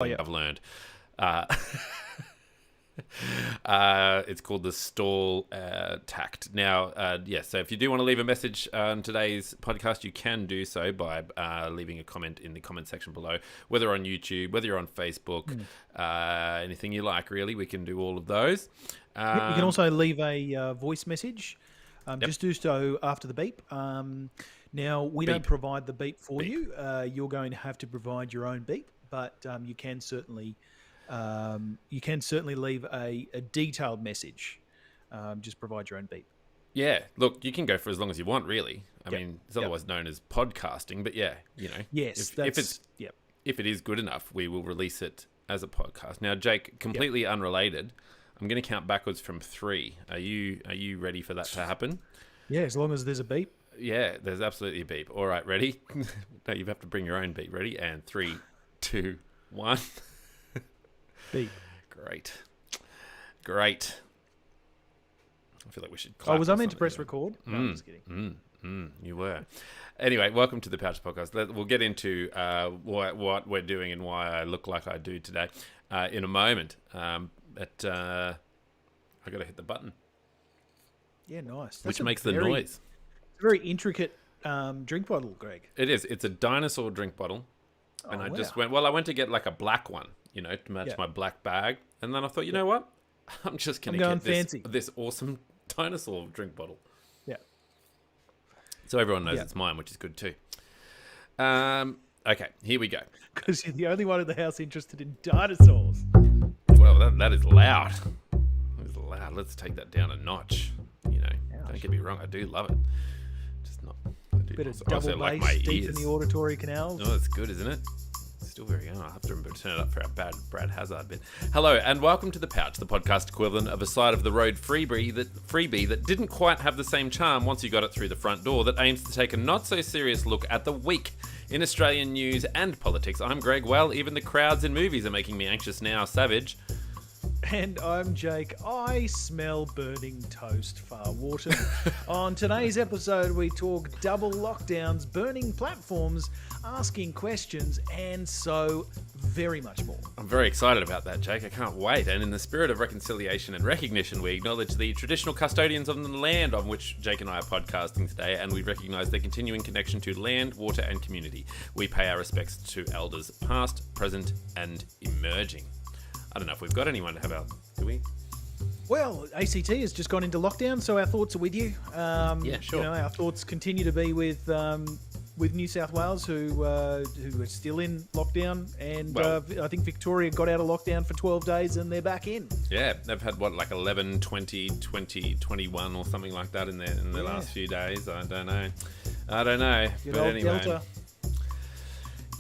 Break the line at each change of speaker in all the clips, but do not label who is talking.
Oh, yeah.
I've learned. Uh, it's called the stall tact. Now, so if you do want to leave a message on today's podcast, you can do so by leaving a comment in the comment section below, whether on YouTube, whether you're on Facebook, anything you like, really. We can do all of those.
You can also leave a voice message. Just do so after the beep. Now, we don't provide the beep for you. You're going to have to provide your own beep, but you can certainly leave a detailed message. Just provide your own beep.
Yeah, look, you can go for as long as you want, really. I mean, it's otherwise known as podcasting, but yeah, you know,
yes,
if it is good enough, we will release it as a podcast. Now, Jake, completely unrelated, I'm going to count backwards from 3. Are you ready for that to happen?
Yeah, as long as there's a beep.
Yeah, there's absolutely a beep. All right, ready? No, you have to bring your own beep. Ready? And 3, 2, 1.
Beep.
Great. I feel like we should clap.
Oh, was I meant to press record? No, I'm just kidding.
You were. Anyway, welcome to the Pouch Podcast. We'll get into what we're doing and why I look like I do today in a moment. But I got to hit the button.
Yeah, nice.
Which makes the noise.
It's a very intricate drink bottle, Greg.
It is. It's a dinosaur drink bottle. And I just went to get like a black one, you know, to match my black bag. And then I thought, you know what? I'm just going to get this awesome dinosaur drink bottle.
Yeah.
So everyone knows it's mine, which is good too. Okay, here we go.
Because you're the only one in the house interested in dinosaurs.
Well, that is loud. That is loud. Let's take that down a notch. You know, don't get me wrong, I do love it. Just not.
Bit of double bass deep in the auditory canals.
Oh, that's good, isn't it? Still very young. I'll have to remember to turn it up for our bad Brad Hazard bit. Hello, and welcome to The Pouch, the podcast equivalent of a side-of-the-road freebie that didn't quite have the same charm once you got it through the front door, that aims to take a not-so-serious look at the week in Australian news and politics. I'm Greg. Well, even the crowds in movies are making me anxious now. Savage.
And I'm Jake. I smell burning toast, Far Wharton. On today's episode, we talk double lockdowns, burning platforms, asking questions, and so very much more.
I'm very excited about that, Jake. I can't wait. And in the spirit of reconciliation and recognition, we acknowledge the traditional custodians of the land on which Jake and I are podcasting today, and we recognise their continuing connection to land, water, and community. We pay our respects to elders past, present, and emerging. I don't know if we've got anyone to have out, do we?
Well, ACT has just gone into lockdown, so our thoughts are with you.
Yeah, sure.
You know, our thoughts continue to be with New South Wales, who are still in lockdown, and I think Victoria got out of lockdown for 12 days, and they're back in.
Yeah, they've had, like 11, 20, 20, 21 or something like that in the last few days. I don't know.
Good
But
old
anyway.
Delta.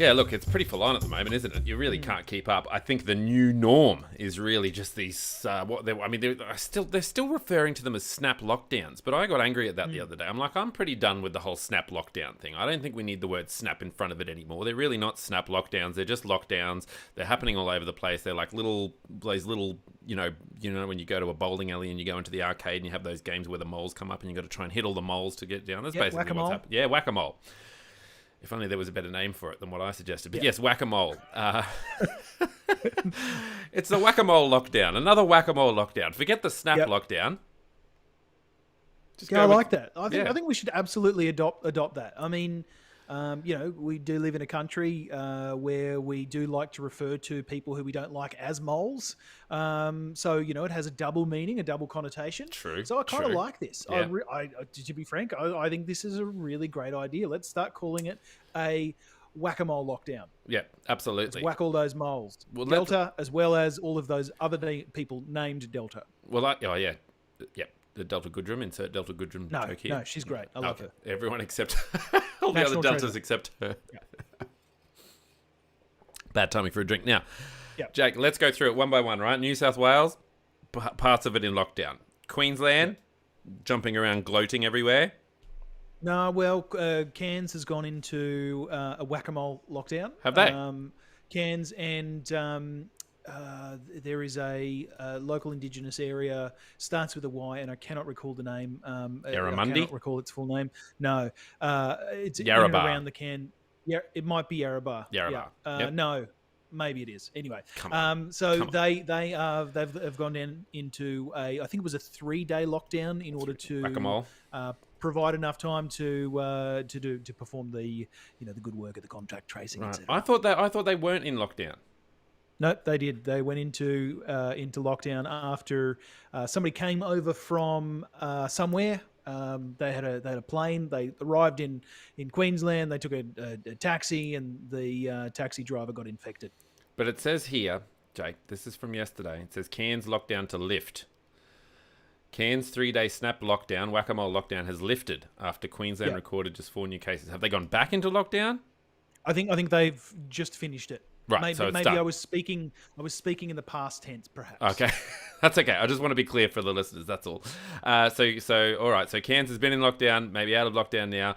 Yeah, look, it's pretty full on at the moment, isn't it? You really can't keep up. I think the new norm is really just these. They're still referring to them as snap lockdowns. But I got angry at that the other day. I'm pretty done with the whole snap lockdown thing. I don't think we need the word snap in front of it anymore. They're really not snap lockdowns. They're just lockdowns. They're happening all over the place. They're like those little, you know, when you go to a bowling alley and you go into the arcade and you have those games where the moles come up and you got to try and hit all the moles to get down. That's basically
whack-a-mole.
what's happening. Yeah, whack-a-mole. If only there was a better name for it than what I suggested. But yes, whack-a-mole. It's the whack-a-mole lockdown. Another whack-a-mole lockdown. Forget the snap lockdown.
I like that. I think we should absolutely adopt that. I mean, you know, we do live in a country where we do like to refer to people who we don't like as moles. So, you know, it has a double meaning, a double connotation.
True.
So I kind of like this.
Yeah.
To be frank, I think this is a really great idea. Let's start calling it a whack-a-mole lockdown.
Yeah, absolutely.
Let's whack all those moles.
Well,
Delta, as well as all of those other people named Delta.
Well, the Delta Goodrum, insert Delta Goodrum joke here.
No, she's great. I love her.
Everyone except all the
National
other Deltas
treasure.
except her.
Yeah.
Bad timing for a drink. Now, Jake, let's go through it one by one, right? New South Wales, parts of it in lockdown. Queensland, jumping around, gloating everywhere.
No, well, Cairns has gone into a whack-a-mole lockdown.
Have they?
Cairns and there is a local Indigenous area, starts with a Y, and I cannot recall the name.
Yarramundi?
I cannot recall its full name. No. It's in
Yarrabah.
and around the Cairn. Yeah, it might be Yarrabah.
Yarrabah.
Yeah. No. maybe it is. Anyway,
Come on.
so
Come on.
they've gone down into I think it was a 3-day lockdown in order to
Whack-a-mole.
provide enough time to perform the the good work of the contact tracing,
Right.
etc.
I thought they weren't in lockdown.
No, they did. They went into lockdown after somebody came over from somewhere. They had a plane. They arrived in Queensland. They took a taxi, and the taxi driver got infected.
But it says here, Jake, this is from yesterday. It says Cairns lockdown to lift. Cairns 3-day snap lockdown, whack-a-mole lockdown has lifted after Queensland recorded just 4 new cases. Have they gone back into lockdown?
I think they've just finished it.
Right, so it's
maybe
done.
I was speaking in the past tense, perhaps.
Okay, that's okay. I just want to be clear for the listeners. That's all. So all right. So Cairns has been in lockdown, maybe out of lockdown now.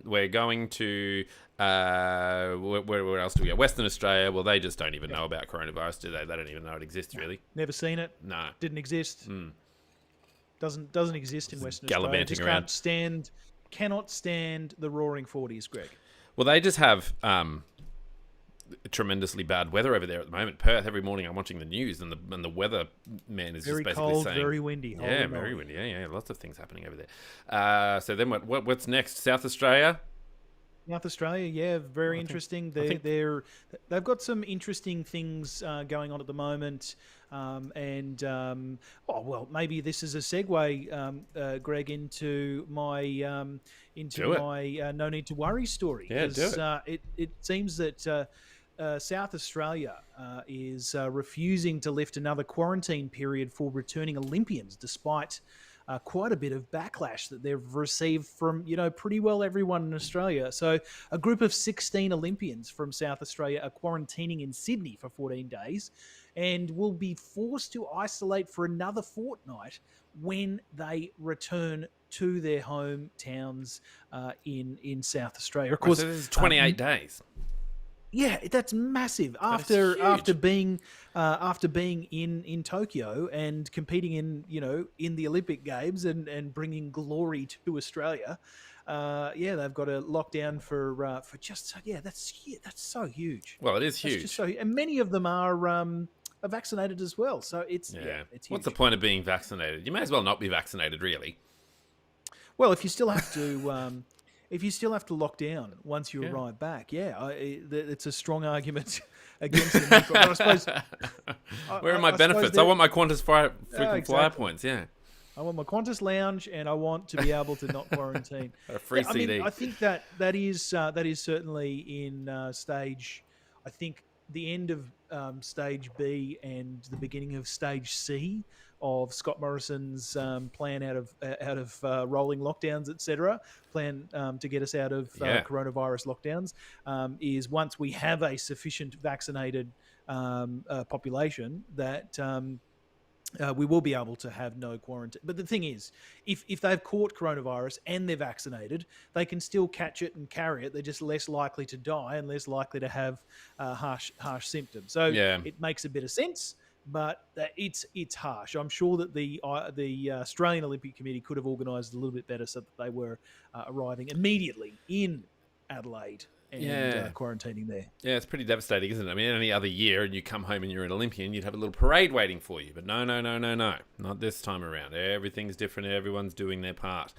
We're going to where else do we go? Western Australia. Well, they just don't even know about coronavirus, do they? They don't even know it exists, really.
Never seen it.
No,
didn't exist. Doesn't exist in Western
gallivanting
Australia.
around.
Cannot stand the Roaring Forties, Greg.
Well, they just have tremendously bad weather over there at the moment. Perth, every morning I'm watching the news, and the weather man is
very
just basically
cold,
saying
very windy.
Yeah, very windy. Yeah, lots of things happening over there. So then what's next? South Australia.
South Australia, yeah, very interesting. They've got some interesting things going on at the moment, maybe this is a segue, Greg, into my no need to worry story.
Yeah, do it.
It seems that South Australia is refusing to lift another quarantine period for returning Olympians, despite quite a bit of backlash that they've received from, pretty well everyone in Australia. So a group of 16 Olympians from South Australia are quarantining in Sydney for 14 days and will be forced to isolate for another fortnight when they return to their hometowns in South Australia. Of course,
so this is 28 days.
Yeah, that's massive. After being in Tokyo and competing in the Olympic Games and bringing glory to Australia, they've got a lockdown for just that's so huge.
Well, it is huge.
Just and many of them are vaccinated as well. So it's huge.
What's the point of being vaccinated? You may as well not be vaccinated, really.
Well, if you still have to. If you still have to lock down once you arrive back, it's a strong argument against it. But I suppose,
where are my benefits? I want my Qantas flyer points. Yeah,
I want my Qantas lounge, and I want to be able to not quarantine.
A free CD.
I think that is certainly in stage. I think the end of stage B and the beginning of stage C of Scott Morrison's plan out of rolling lockdowns, etc. Plan to get us out of coronavirus lockdowns is once we have a sufficient vaccinated population that we will be able to have no quarantine. But the thing is, if they've caught coronavirus and they're vaccinated, they can still catch it and carry it. They're just less likely to die and less likely to have harsh symptoms. So it makes a bit of sense. But it's harsh. I'm sure that the Australian Olympic Committee could have organised a little bit better so that they were arriving immediately in Adelaide and quarantining there.
Yeah, it's pretty devastating, isn't it? I mean, any other year and you come home and you're an Olympian, you'd have a little parade waiting for you. But no. Not this time around. Everything's different. Everyone's doing their part.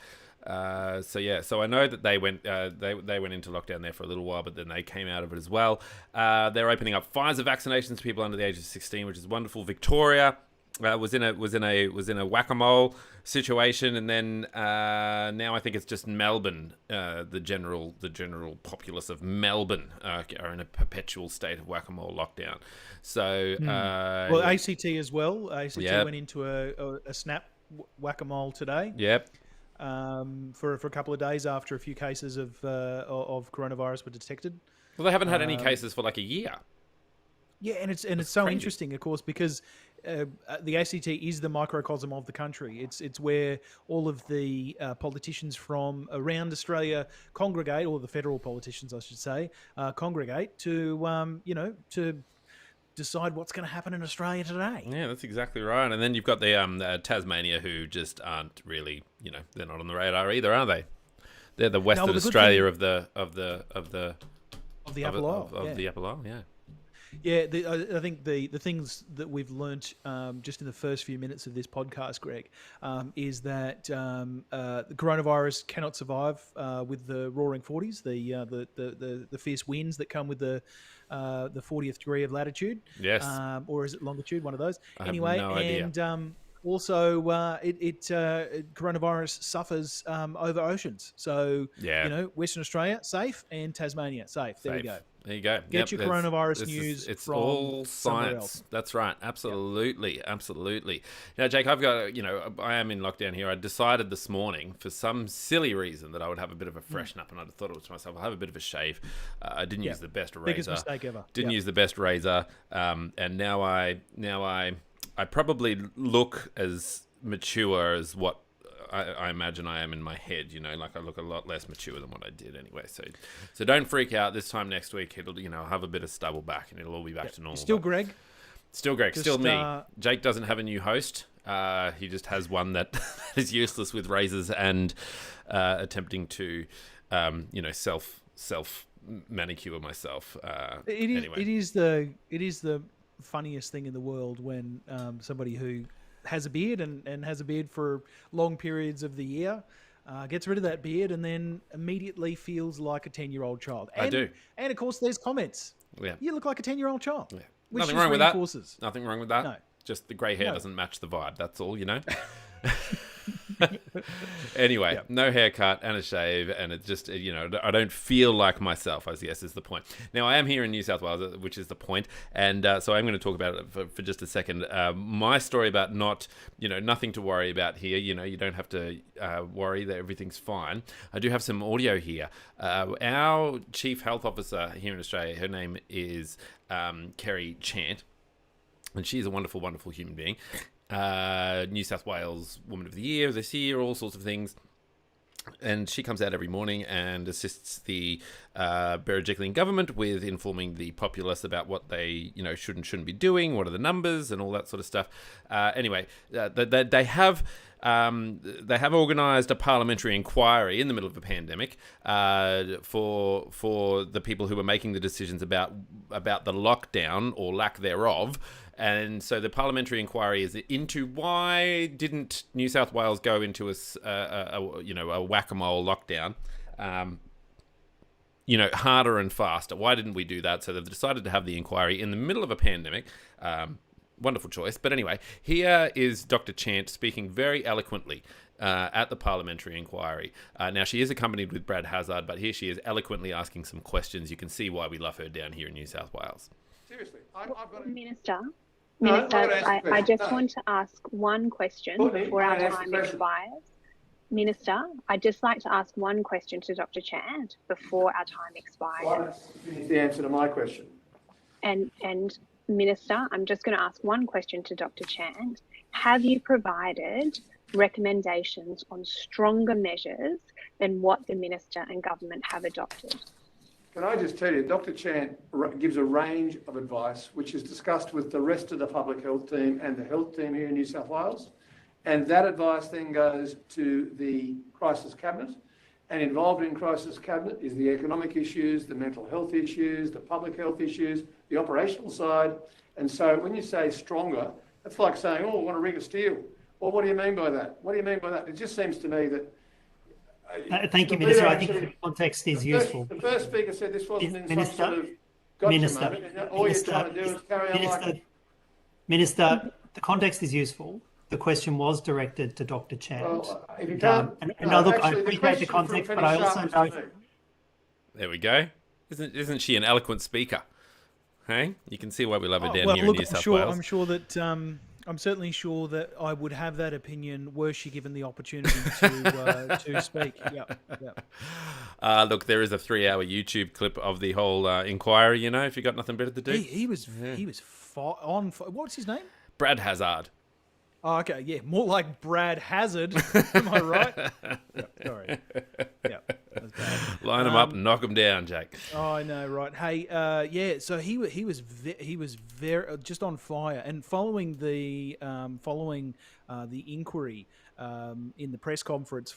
So I know that they went into lockdown there for a little while, but then they came out of it as well. They're opening up Pfizer vaccinations to people under the age of 16, which is wonderful. Victoria was in a whack-a-mole situation, and then now I think it's just Melbourne. The general populace of Melbourne are in a perpetual state of whack-a-mole lockdown. So
well, ACT as well. ACT went into a snap whack-a-mole today.
Yep.
For a couple of days after a few cases of coronavirus were detected.
Well, they haven't had any cases for like a year.
Yeah, and it's so crazy. Interesting, of course, because the ACT is the microcosm of the country. It's where all of the politicians from around Australia congregate, or the federal politicians, I should say, congregate to decide what's going to happen in Australia today.
Yeah, that's exactly right. And then you've got the Tasmania, who just aren't really, they're not on the radar either, are they? They're the Western Australia of the Apple Isle.
Of the Apple Isle, yeah. Yeah, I think the things that we've learnt just in the first few minutes of this podcast, Greg, is that the coronavirus cannot survive with the roaring 40s, the fierce winds that come with the 40th degree of latitude,
Yes.
or is it longitude? One of those.
I have
Anyway,
no idea.
and also, coronavirus suffers over oceans. So,
Yeah.
Western Australia safe and Tasmania safe. There we
Safe.
go.
There you go.
Get your coronavirus news
It's
from
all
somewhere
science.
else.
That's right. Absolutely. Absolutely. Now, Jake, I've got, I am in lockdown here. I decided this morning for some silly reason that I would have a bit of a freshen up, and I thought it was to myself, I'll have a bit of a shave. I didn't use the best razor.
Biggest mistake ever.
Didn't use the best razor. And now I probably look as mature as what I imagine I am in my head, like I look a lot less mature than what I did anyway. So don't freak out. This time next week, it'll, I'll have a bit of stubble back and it'll all be back to normal.
Still Greg.
Still Greg. Still me. Jake doesn't have a new host. He just has one that is useless with razors and attempting to, self manicure myself. Anyway.
It is the funniest thing in the world when somebody who has a beard and has a beard for long periods of the year gets rid of that beard and then immediately feels like a 10-year-old child. And,
I do.
And of course, there's comments.
Yeah.
You look like a 10-year-old child.
Yeah.
Which
Nothing wrong with that.
Nothing
wrong with that.
No.
Just the grey hair doesn't match the vibe. That's all, Anyway, No haircut and a shave, and it just, I don't feel like myself, I guess is the point. Now, I am here in New South Wales, which is the point, and so I'm going to talk about it for just a second. My story about nothing to worry about here, you don't have to worry that everything's fine. I do have some audio here. Our Chief Health Officer here in Australia, her name is Kerry Chant, and she's a wonderful, wonderful human being. New South Wales Woman of the Year this year, all sorts of things. And she comes out every morning and assists the Berejiklian government with informing the populace about what they, should and shouldn't be doing, what are the numbers, and all that sort of stuff. Anyway, they have organised a parliamentary inquiry in the middle of a pandemic for the people who were making the decisions about the lockdown or lack thereof. And so the parliamentary inquiry is into why didn't New South Wales go into a whack-a-mole lockdown, harder and faster. Why didn't we do that? So they've decided to have the inquiry in the middle of a pandemic. Wonderful choice. But anyway, here is Dr. Chant speaking very eloquently at the parliamentary inquiry. Now, she is accompanied with Brad Hazard, but here she is eloquently asking some questions. You can see why we love her down here in New South Wales.
Seriously, I've got a...
Minister, I just want to ask one question before our time expires. Minister, I'd just like to ask one question to Dr. Chant before our time expires.
Finish the answer to my question.
And Minister, I'm just going to ask one question to Dr. Chant. Have you provided recommendations on stronger measures than what the Minister and government have adopted?
Can I just tell you, Dr. Chant gives a range of advice which is discussed with the rest of the public health team and the health team here in New South Wales. And that advice then goes to the crisis cabinet. And involved in crisis cabinet is the economic issues, the mental health issues, the public health issues, the operational side. And so when you say stronger, that's like saying, oh, I want a ring of steel. Well, what do you mean by that? What do you mean by that? It just seems to me that...
Thank you, Minister. I think the context is useful.
The first speaker said this wasn't in
Minister,
some sort of gotcha
Minister,
moment. All
Minister,
you're trying to do is carry on like...
Minister, the context is useful. The question was directed to Dr. Chant.
Well, if you can't...
Look, I appreciate the context, but I also know...
There we go. Isn't she an eloquent speaker? Hey? You can see why we love her down here in New South Wales.
I'm sure that... I'm certainly sure that I would have that opinion were she given the opportunity to speak. Yeah.
Look, there is a 3-hour YouTube clip of the whole inquiry. If you've got nothing better to do.
He was on. What's his name?
Brad Hazard.
Oh, okay, yeah, more like Brad Hazard. Am I right? Sorry. Yeah, that's bad.
Line him up and knock him down, Jake.
Oh, I know, right? Hey, yeah. So he was very just on fire, and following the inquiry in the press conference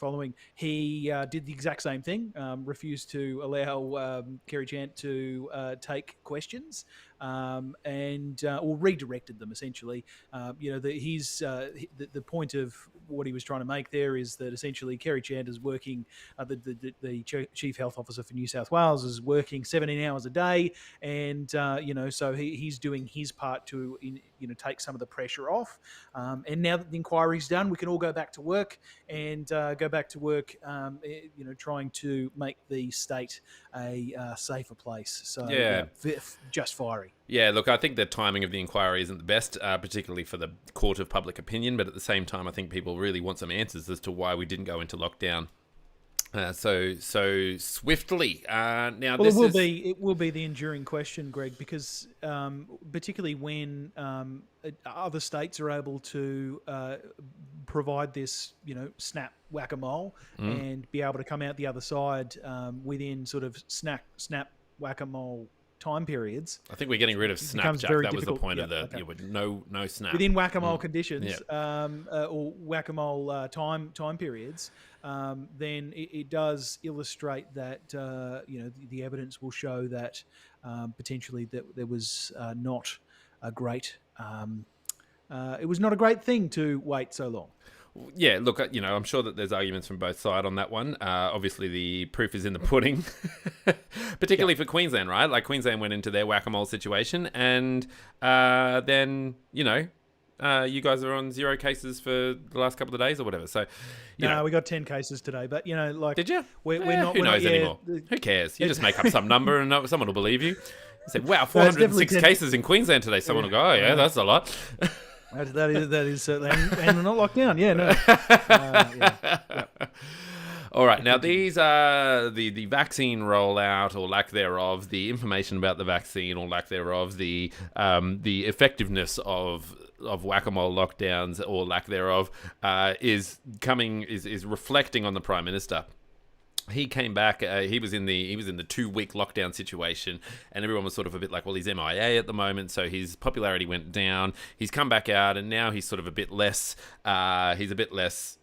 he did the exact same thing. Refused to allow Kerry Chant to take questions. or redirected them essentially. The point of what he was trying to make there is that essentially Kerry Chandler's working, the Chief Health Officer for New South Wales is working 17 hours a day, and so he's doing his part to take some of the pressure off. And now that the inquiry's done, we can all go back to work and trying to make the state a safer place. So just fiery.
Yeah, look, I think the timing of the inquiry isn't the best, particularly for the court of public opinion. But at the same time, I think people really want some answers as to why we didn't go into lockdown so swiftly. Now,
it will be the enduring question, Greg, because particularly when other states are able to provide this, snap whack-a-mole and be able to come out the other side within sort of snap whack-a-mole time periods.
I think we're getting rid of snap, Jack. That was the point of no snap.
Within whack-a-mole conditions or whack-a-mole time periods, then it does illustrate that the evidence will show that potentially that there was not a great it was not a great thing to wait so long.
Yeah, look, I'm sure that there's arguments from both sides on that one. Obviously, the proof is in the pudding, particularly for Queensland, right? Like, Queensland went into their whack-a-mole situation, and then, you guys are on 0 cases for the last couple of days or whatever. So,
we got 10 cases today, but,
Did you?
We're not...
Who knows anymore? Who cares? You just make up some number and someone will believe you. You say, wow, 406 cases in Queensland today. Someone will go, oh, yeah, that's a lot.
That is certainly, and we're not locked down. Yeah, no.
All right. Now, these are the vaccine rollout or lack thereof, the information about the vaccine or lack thereof, the effectiveness of whack-a-mole lockdowns or lack thereof is reflecting on the Prime Minister. He came back. He was in the 2-week lockdown situation, and everyone was sort of a bit like, well, he's MIA at the moment, so his popularity went down. He's come back out, and now he's sort of a bit less. He's a bit less,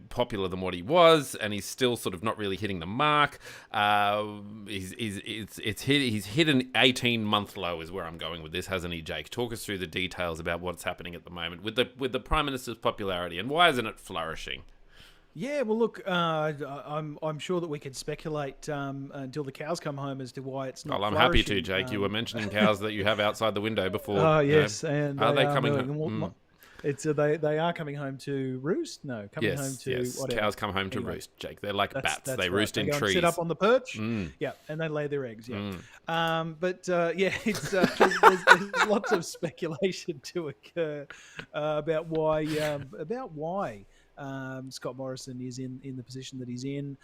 popular than what he was, and he's still sort of not really hitting the mark. He's hit an 18-month low, is where I'm going with this, hasn't he, Jake? Talk us through the details about what's happening at the moment with the Prime Minister's popularity, and why isn't it flourishing?
Yeah, well, look, I'm sure that we could speculate until the cows come home as to why it's not.
Well, I'm happy to, Jake. You were mentioning cows that you have outside the window before.
Oh, yes, and
are they coming home?
It's they are coming home to roost. No, coming home to whatever.
Cows come home to roost, Jake. They're like bats. They roost in trees.
Sit up on the perch. Yeah, and they lay their eggs. Yeah, it's there's lots of speculation to occur about why. Scott Morrison is in the position that he's in,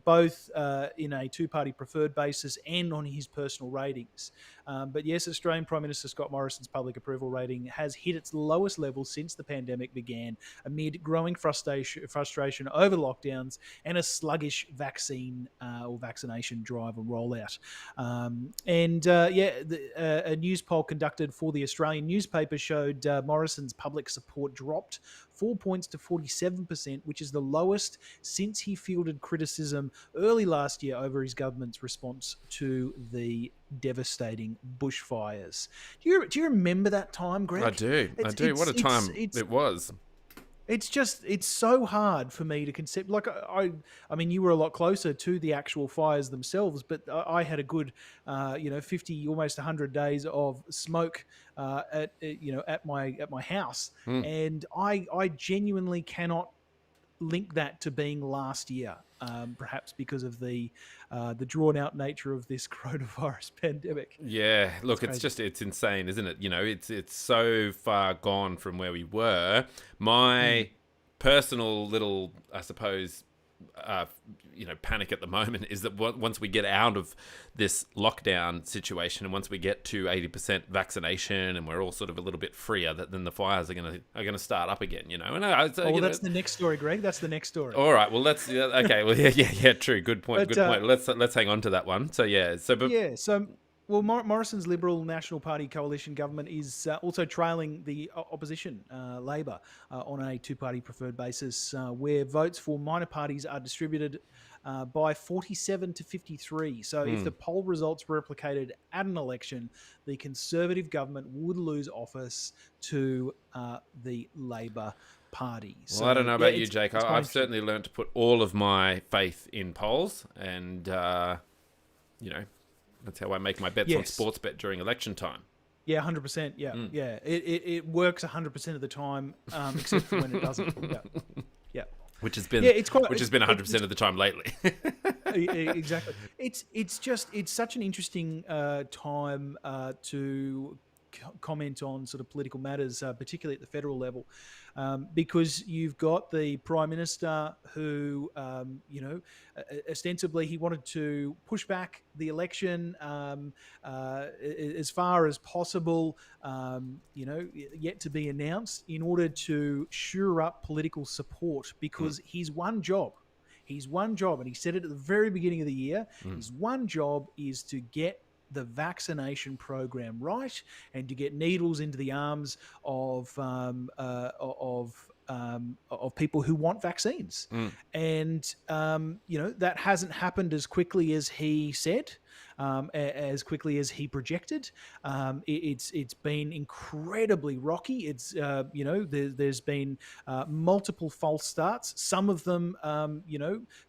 both in a two-party preferred basis and on his personal ratings. But yes, Australian Prime Minister Scott Morrison's public approval rating has hit its lowest level since the pandemic began, amid growing frustration over lockdowns and a sluggish vaccine or vaccination drive or rollout. A news poll conducted for the Australian newspaper showed Morrison's public support dropped 4 points to 47%, which is the lowest since he fielded criticism early last year over his government's response to the devastating bushfires. Do you remember that time, Greg?
I do. What a time it was.
It's so hard for me to concept. Like I mean, you were a lot closer to the actual fires themselves, but I had a good, 50, almost 100 days of smoke at my house, and I genuinely cannot link that to being last year. Perhaps because of the drawn out nature of this coronavirus pandemic.
Yeah, look, it's insane, isn't it? It's so far gone from where we were. My personal little, I suppose, panic at the moment is that once we get out of this lockdown situation and once we get to 80% vaccination and we're all sort of a little bit freer, that then the fires are going to start up again, And
that's the next story, Greg. That's the next story.
All right. Well, let's okay. Well, yeah. True. Good point. Good point. Let's hang on to that one. So yeah.
Well, Morrison's Liberal National Party coalition government is also trailing the opposition, Labor, on a two-party preferred basis, where votes for minor parties are distributed by 47 to 53. So if the poll results were replicated at an election, the Conservative government would lose office to the Labor Party.
Well,
So,
I don't know about you,
it's
Jake.
quite
I've
interesting.
certainly learned to put all of my faith in polls, and that's how I make my bets on sports bet during election time.
Yeah, 100%. Yeah, yeah. It works 100% of the time, except for when it doesn't. Yeah.
Which has been 100% of the time lately.
Exactly. It's such an interesting time to comment on sort of political matters, particularly at the federal level, because you've got the Prime Minister who, ostensibly he wanted to push back the election as far as possible, yet to be announced, in order to shore up political support, because his one job, and he said it at the very beginning of the year, his one job is to get the vaccination program right and to get needles into the arms of people who want vaccines. And that hasn't happened as quickly as he said, as quickly as he projected. It's been incredibly rocky. It's there's been multiple false starts. Some of them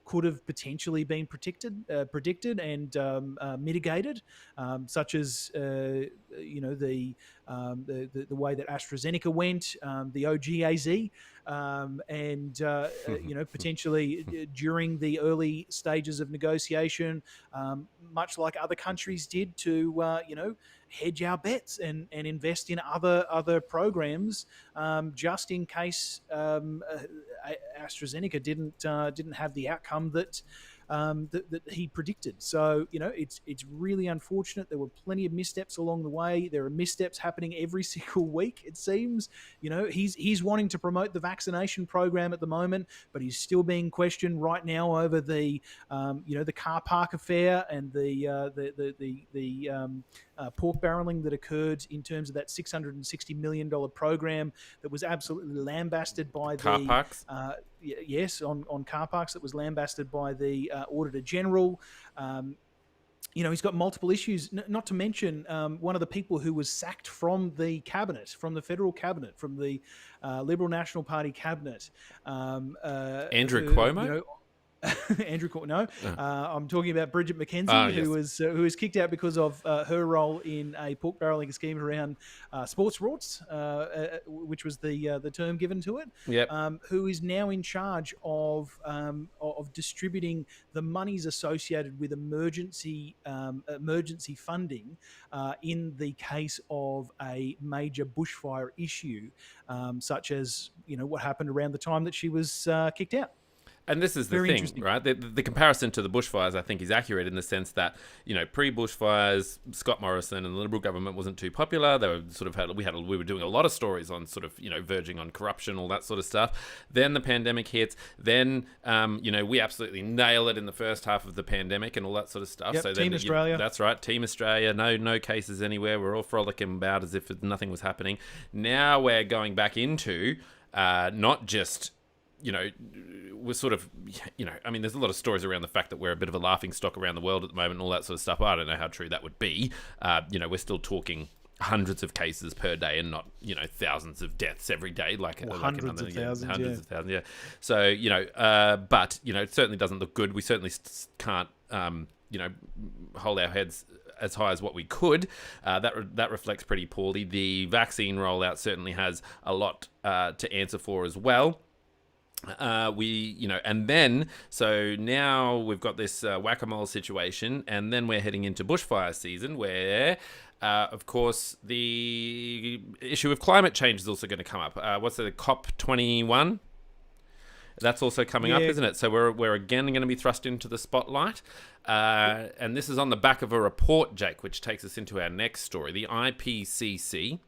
could have potentially been predicted and mitigated, such as the way that AstraZeneca went, the OGAZ, and potentially during the early stages of negotiation, much like other countries did, to hedge our bets and invest in other programs, just in case AstraZeneca didn't have the outcome that he predicted. So it's really unfortunate. There were plenty of missteps along the way. There are missteps happening every single week, it seems. He's wanting to promote the vaccination program at the moment, but he's still being questioned right now over the car park affair and the pork barreling that occurred in terms of that $660 million program that was absolutely lambasted by
car parks.
Yes, on car parks, that was lambasted by the Auditor General. He's got multiple issues, not to mention one of the people who was sacked from the cabinet, from the federal cabinet, from the Liberal National Party cabinet.
Andrew Cuomo?
Andrew Cuomo. No, I'm talking about Bridget McKenzie, who was kicked out because of her role in a pork barreling scheme around sports rorts, which was the term given to it.
Yep.
Who is now in charge of distributing the monies associated with emergency funding in the case of a major bushfire issue, such as what happened around the time that she was kicked out.
And this is the thing, right? The comparison to the bushfires, I think, is accurate in the sense that, pre-bushfires, Scott Morrison and the Liberal government wasn't too popular. They were sort of we were doing a lot of stories on sort of, verging on corruption, all that sort of stuff. Then the pandemic hits. Then, we absolutely nail it in the first half of the pandemic and all that sort of stuff.
Yep,
so
Team Australia.
That's right, Team Australia. No cases anywhere. We're all frolicking about as if nothing was happening. Now we're going back into not just we're sort of, there's a lot of stories around the fact that we're a bit of a laughing stock around the world at the moment and all that sort of stuff. I don't know how true that would be. We're still talking hundreds of cases per day and not, thousands of deaths every day.
Hundreds of thousands,
yeah. So, but, it certainly doesn't look good. We certainly can't, hold our heads as high as what we could. That reflects pretty poorly. The vaccine rollout certainly has a lot to answer for as well. And then, so now we've got this whack-a-mole situation, and then we're heading into bushfire season where, of course, the issue of climate change is also going to come up. What's the COP21? That's also coming up, isn't it? So we're again going to be thrust into the spotlight. And this is on the back of a report, Jake, which takes us into our next story. The IPCC,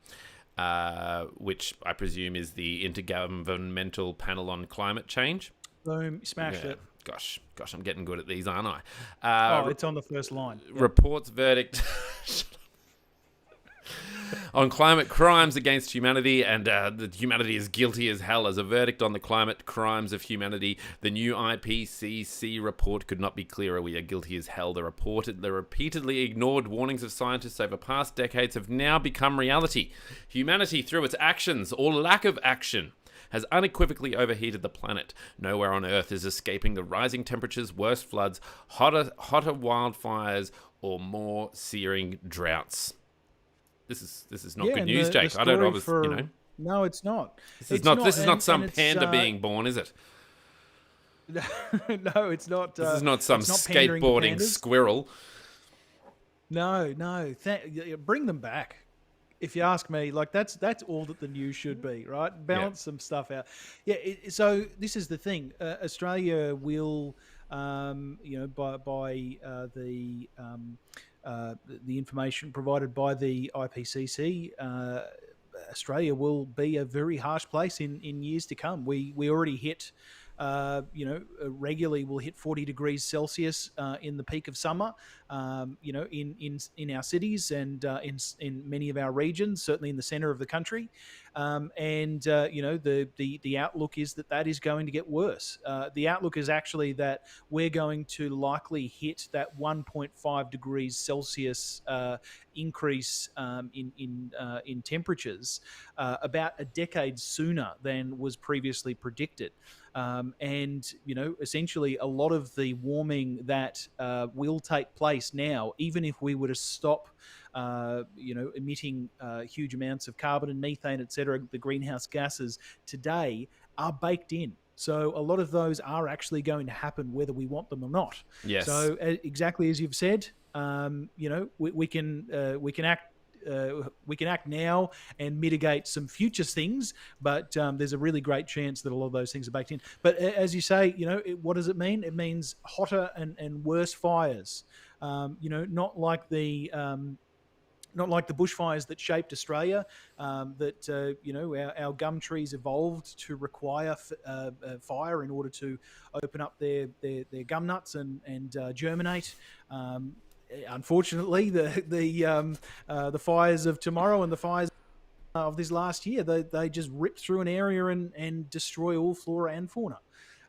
which I presume is the Intergovernmental Panel on Climate Change.
Boom, smashed it.
Gosh, I'm getting good at these, aren't I?
It's on the first line.
Report's verdict. On climate crimes against humanity, and that humanity is guilty as hell as a verdict on the climate crimes of humanity. The new IPCC report could not be clearer. We are guilty as hell. The repeatedly ignored warnings of scientists over past decades have now become reality. Humanity, through its actions or lack of action, has unequivocally overheated the planet. Nowhere on Earth is escaping the rising temperatures, worse floods, hotter wildfires, or more searing droughts. This is not good news, Jake. I don't know.
No, it's not.
This is not some panda being born, is it?
No, it's not.
This is not some skateboarding squirrel.
No. Bring them back. If you ask me, like that's all that the news should be, right? Balance some stuff out. Yeah. So this is the thing. Australia will, by the information provided by the IPCC, Australia will be a very harsh place in years to come. We already hit. Regularly we'll hit 40 degrees Celsius in the peak of summer, in our cities and in many of our regions, certainly in the center of the country. The outlook is that is going to get worse. The outlook is actually that we're going to likely hit that 1.5 degrees Celsius increase in temperatures about a decade sooner than was previously predicted. Essentially a lot of the warming that will take place now, even if we were to stop, emitting huge amounts of carbon and methane, etc., the greenhouse gases today are baked in. So a lot of those are actually going to happen whether we want them or not.
Yes.
So exactly as you've said, we can act. We can act now and mitigate some future things, but there's a really great chance that a lot of those things are baked in. But as you say, what does it mean? It means hotter and worse fires. Not like the bushfires that shaped Australia, our gum trees evolved to require fire in order to open up their gum nuts and germinate. Unfortunately, the fires of tomorrow and the fires of this last year, they just rip through an area and destroy all flora and fauna.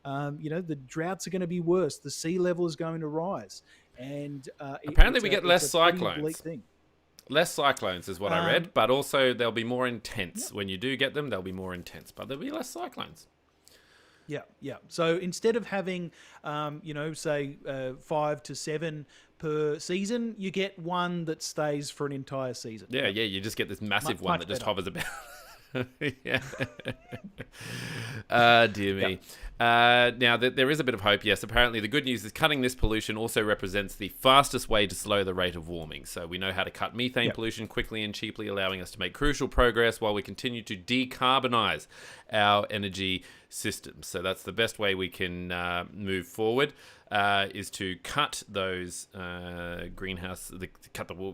The droughts are going to be worse. The sea level is going to rise, and
apparently we get less cyclones. Less cyclones is what I read, but also they'll be more intense. Yep. When you do get them, they'll be more intense, but there'll be less cyclones.
Yeah. So instead of having, say 5 to 7 per season, you get one that stays for an entire season.
Yeah. You just get this massive one that just hovers about. Yeah. Dear me. Now, there is a bit of hope, yes. Apparently, the good news is cutting this pollution also represents the fastest way to slow the rate of warming. So we know how to cut methane pollution quickly and cheaply, allowing us to make crucial progress while we continue to decarbonize our energy system. So that's the best way we can move forward. Is to cut those we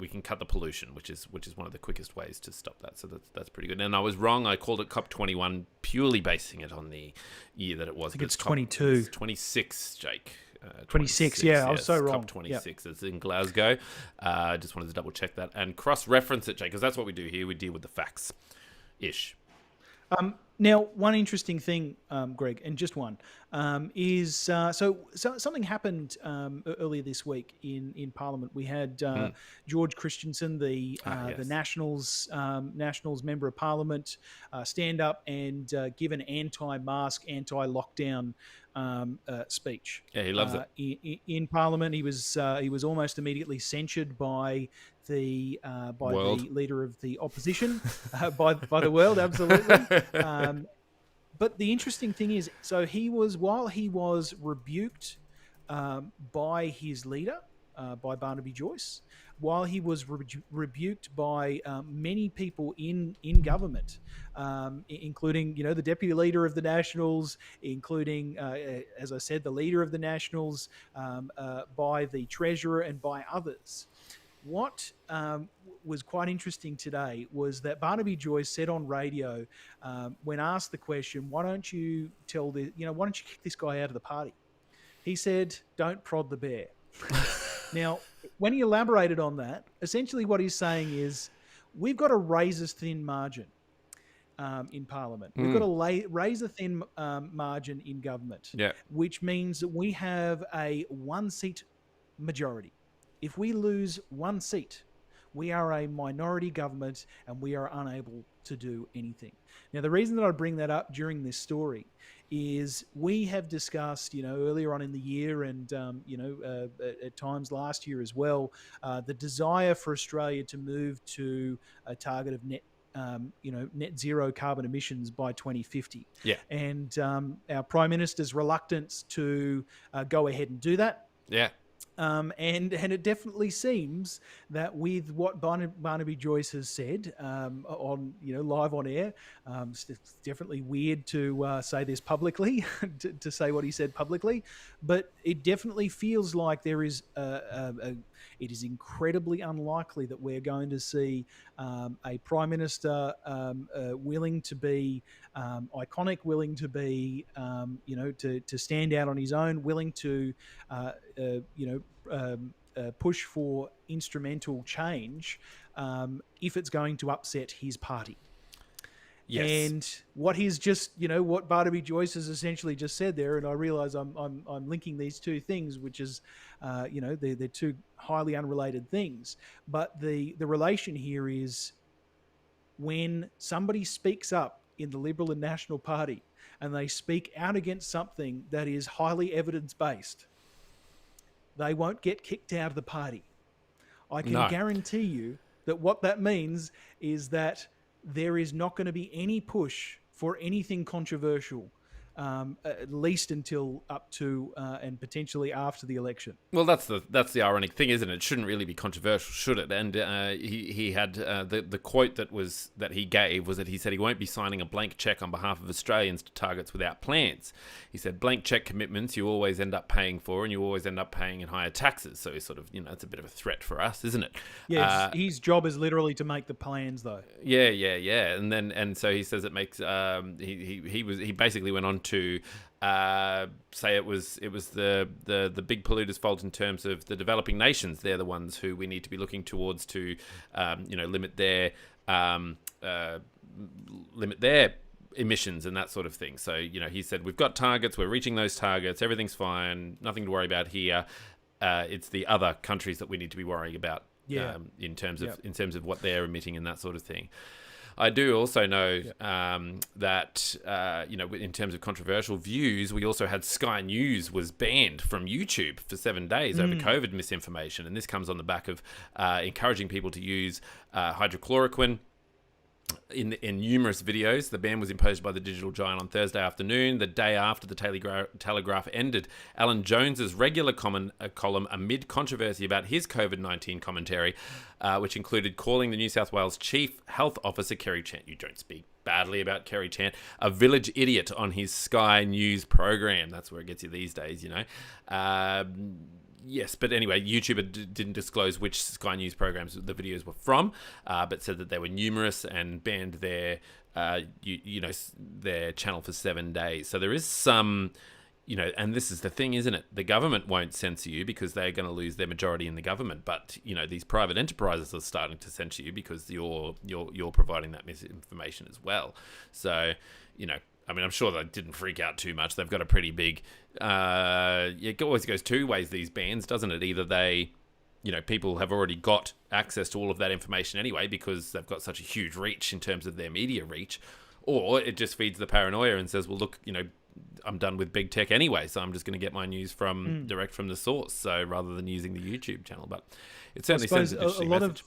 can cut the pollution, which is one of the quickest ways to stop that. So that's pretty good. And I was wrong. I called it COP21 purely basing it on the year that it was.
I think it's 22.
It's 26, Jake.
26, yeah, I was so wrong.
COP26, it's in Glasgow. I just wanted to double check that and cross-reference it, Jake, because that's what we do here. We deal with the facts-ish.
Now, one interesting thing, Greg, and just one, is so something happened earlier this week in Parliament. We had George Christensen, the Nationals member of Parliament, stand up and give an anti-mask, anti-lockdown speech.
Yeah, he loves
it. In Parliament, he was almost immediately censured by the leader of the opposition, by the world, absolutely. But the interesting thing is, so while he was rebuked by his leader, by Barnaby Joyce, while he was rebuked by many people in government, including the deputy leader of the Nationals, including as I said, the leader of the Nationals, by the treasurer and by others. What was quite interesting today was that Barnaby Joyce said on radio, when asked the question, why don't you kick this guy out of the party? He said, "Don't prod the bear." Now, when he elaborated on that, essentially what he's saying is, we've got a razor-thin margin in Parliament. We've got a razor-thin margin in government,
Yeah.
which means that we have a one-seat majority. If we lose one seat, we are a minority government and we are unable to do anything. Now, the reason that I bring that up during this story is we have discussed, earlier on in the year and, at times last year as well, the desire for Australia to move to a target of net zero carbon emissions by 2050.
Yeah.
And our Prime Minister's reluctance to go ahead and do that.
Yeah.
And it definitely seems that with what Barnaby Joyce has said on live on air, it's definitely weird to say this publicly, to say what he said publicly, but it definitely feels like there is it is incredibly unlikely that we're going to see a Prime Minister willing to be iconic, willing to be to stand out on his own, willing to push for instrumental change if it's going to upset his party.
Yes.
And what he's just, what Barnaby Joyce has essentially just said there, and I realise I'm linking these two things, which is, they're two highly unrelated things. But the relation here is when somebody speaks up in the Liberal and National Party and they speak out against something that is highly evidence-based, they won't get kicked out of the party. I can guarantee you that what that means is that there is not going to be any push for anything controversial, at least until up to and potentially after the election.
Well, that's the ironic thing, isn't it? It shouldn't really be controversial, should it? And he had the quote that he gave was that he said he won't be signing a blank check on behalf of Australians to targets without plans. He said blank check commitments you always end up paying for, and you always end up paying in higher taxes. So he's sort of, it's a bit of a threat for us, isn't it?
Yeah, his job is literally to make the plans, though.
Yeah. And so he says it makes he basically went on to say it was the big polluters' fault in terms of the developing nations. They're the ones who we need to be looking towards to limit their emissions and that sort of thing. So he said we've got targets, we're reaching those targets, everything's fine, nothing to worry about here. It's the other countries that we need to be worrying about in terms of what they're emitting and that sort of thing. I do also know that, in terms of controversial views, we also had Sky News was banned from YouTube for 7 days over COVID misinformation. And this comes on the back of encouraging people to use hydrochloroquine in numerous videos. The ban was imposed by the digital giant on Thursday afternoon, the day after the Telegraph ended Alan Jones's regular column amid controversy about his COVID-19 commentary, which included calling the New South Wales Chief Health Officer, Kerry Chant, you don't speak badly about Kerry Chant, a village idiot on his Sky News program. That's where it gets you these days, Yes, but anyway, YouTube didn't disclose which Sky News programs the videos were from, but said that they were numerous and banned their channel for 7 days. So there is some, and this is the thing, isn't it? The government won't censor you because they're going to lose their majority in the government, but these private enterprises are starting to censor you because you're providing that misinformation as well. So, I'm sure they didn't freak out too much. They've got a pretty big... it always goes two ways, these bans, doesn't it? Either they... people have already got access to all of that information anyway because they've got such a huge reach in terms of their media reach, or it just feeds the paranoia and says, well, look, I'm done with big tech anyway, so I'm just going to get my news from direct from the source, so rather than using the YouTube channel. But it certainly sends an interesting message.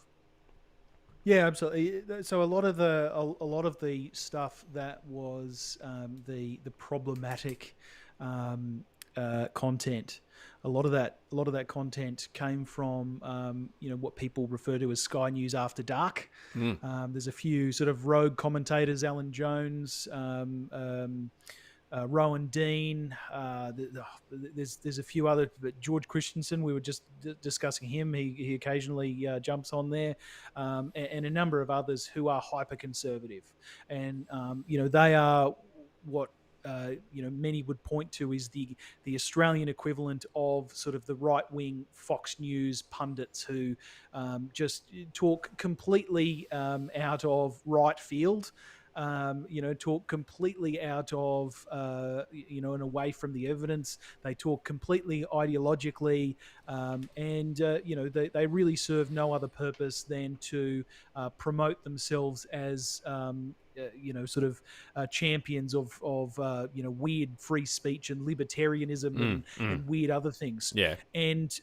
Yeah, absolutely. So a lot of the stuff that was the problematic content, a lot of that content came from what people refer to as Sky News After Dark. There's a few sort of rogue commentators, Alan Jones, Rowan Dean. There's a few other, but George Christensen, we were just discussing him. He occasionally jumps on there, and a number of others who are hyper conservative, and they are what many would point to is the Australian equivalent of sort of the right wing Fox News pundits who just talk completely out of right field. Talk completely out of, and away from the evidence. They talk completely ideologically, they really serve no other purpose than to promote themselves as champions of weird free speech and libertarianism and weird other things.
Yeah.
And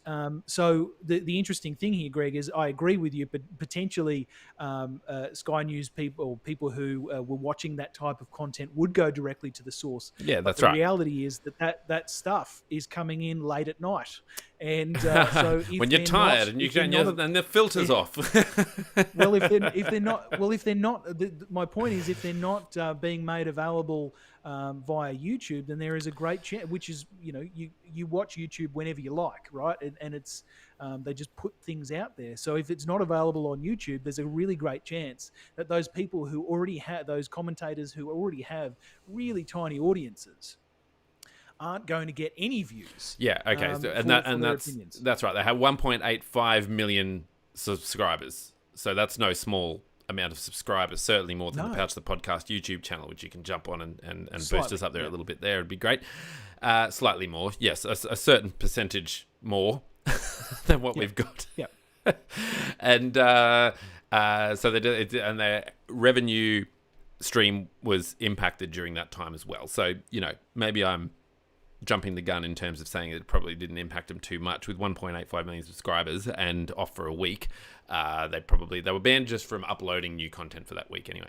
so the interesting thing here, Greg, is I agree with you, but potentially Sky News people who were watching that type of content would go directly to the source.
Yeah,
but
that's
the
right.
reality is that stuff is coming in late at night. And so if
when you're tired and and the filter's off.
My point is, if they're not being made available via YouTube, then there is a great chance, which is, you watch YouTube whenever you like, right? And it's they just put things out there. So if it's not available on YouTube, there's a really great chance that those people who already have, those commentators who already have really tiny audiences, aren't going to get any views.
Yeah, okay. That's right. They have 1.85 million subscribers. So that's no small amount of subscribers, certainly more than the Pouch the Podcast YouTube channel, which you can jump on and boost us up there a little bit there. It'd be great. Slightly more. Yes, a certain percentage more than what we've got.
Yeah.
And so they did, and their revenue stream was impacted during that time as well. So, maybe I'm jumping the gun in terms of saying it probably didn't impact them too much. With 1.85 million subscribers and off for a week, they were banned just from uploading new content for that week anyway.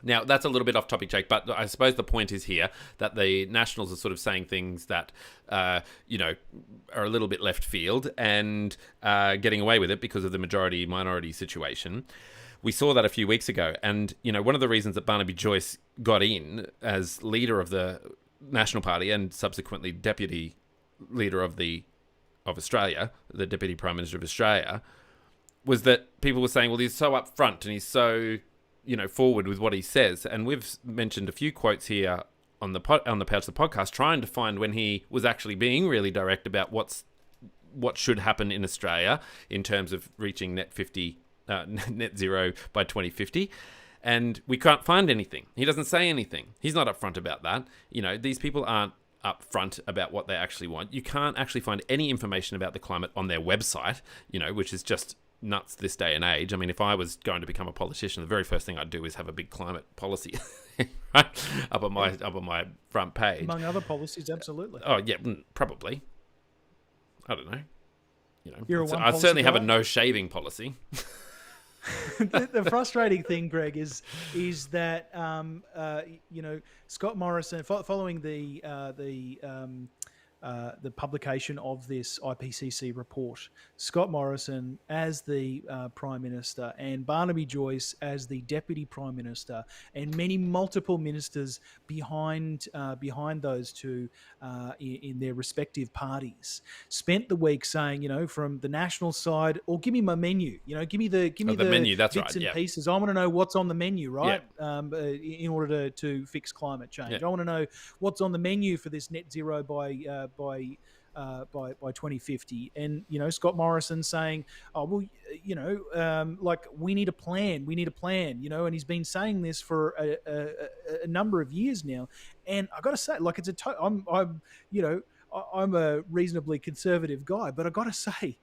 Now, that's a little bit off topic, Jake, but I suppose the point is here that the Nationals are sort of saying things that, are a little bit left field and getting away with it because of the majority-minority situation. We saw that a few weeks ago, and, one of the reasons that Barnaby Joyce got in as leader of the National Party and subsequently deputy leader of Australia, the deputy prime minister of Australia, was that people were saying, well, he's so upfront and he's so, forward with what he says. And we've mentioned a few quotes here on the Pouch the Podcast, trying to find when he was actually being really direct about what should happen in Australia in terms of reaching net zero by 2050. And we can't find anything. He doesn't say anything. He's not upfront about that. These people aren't upfront about what they actually want. You can't actually find any information about the climate on their website, which is just nuts this day and age. I mean, if I was going to become a politician, the very first thing I'd do is have a big climate policy right up on my front page.
Among other policies, absolutely.
Oh yeah, probably. I don't know.
I'd
certainly have a no shaving policy.
The frustrating thing, Greg, is that Scott Morrison, following the publication of this IPCC report, Scott Morrison as the Prime Minister and Barnaby Joyce as the Deputy Prime Minister, and multiple ministers behind those two in their respective parties, spent the week saying, from the national side, or give me my menu, give me the
menu, that's
bits
right,
and pieces. I want to know what's on the menu, right? In order to fix climate change. I want to know what's on the menu for this net zero by 2050. And Scott Morrison saying, we need a plan, and he's been saying this for a number of years now. And I got to say, I'm a reasonably conservative guy, but I got to say,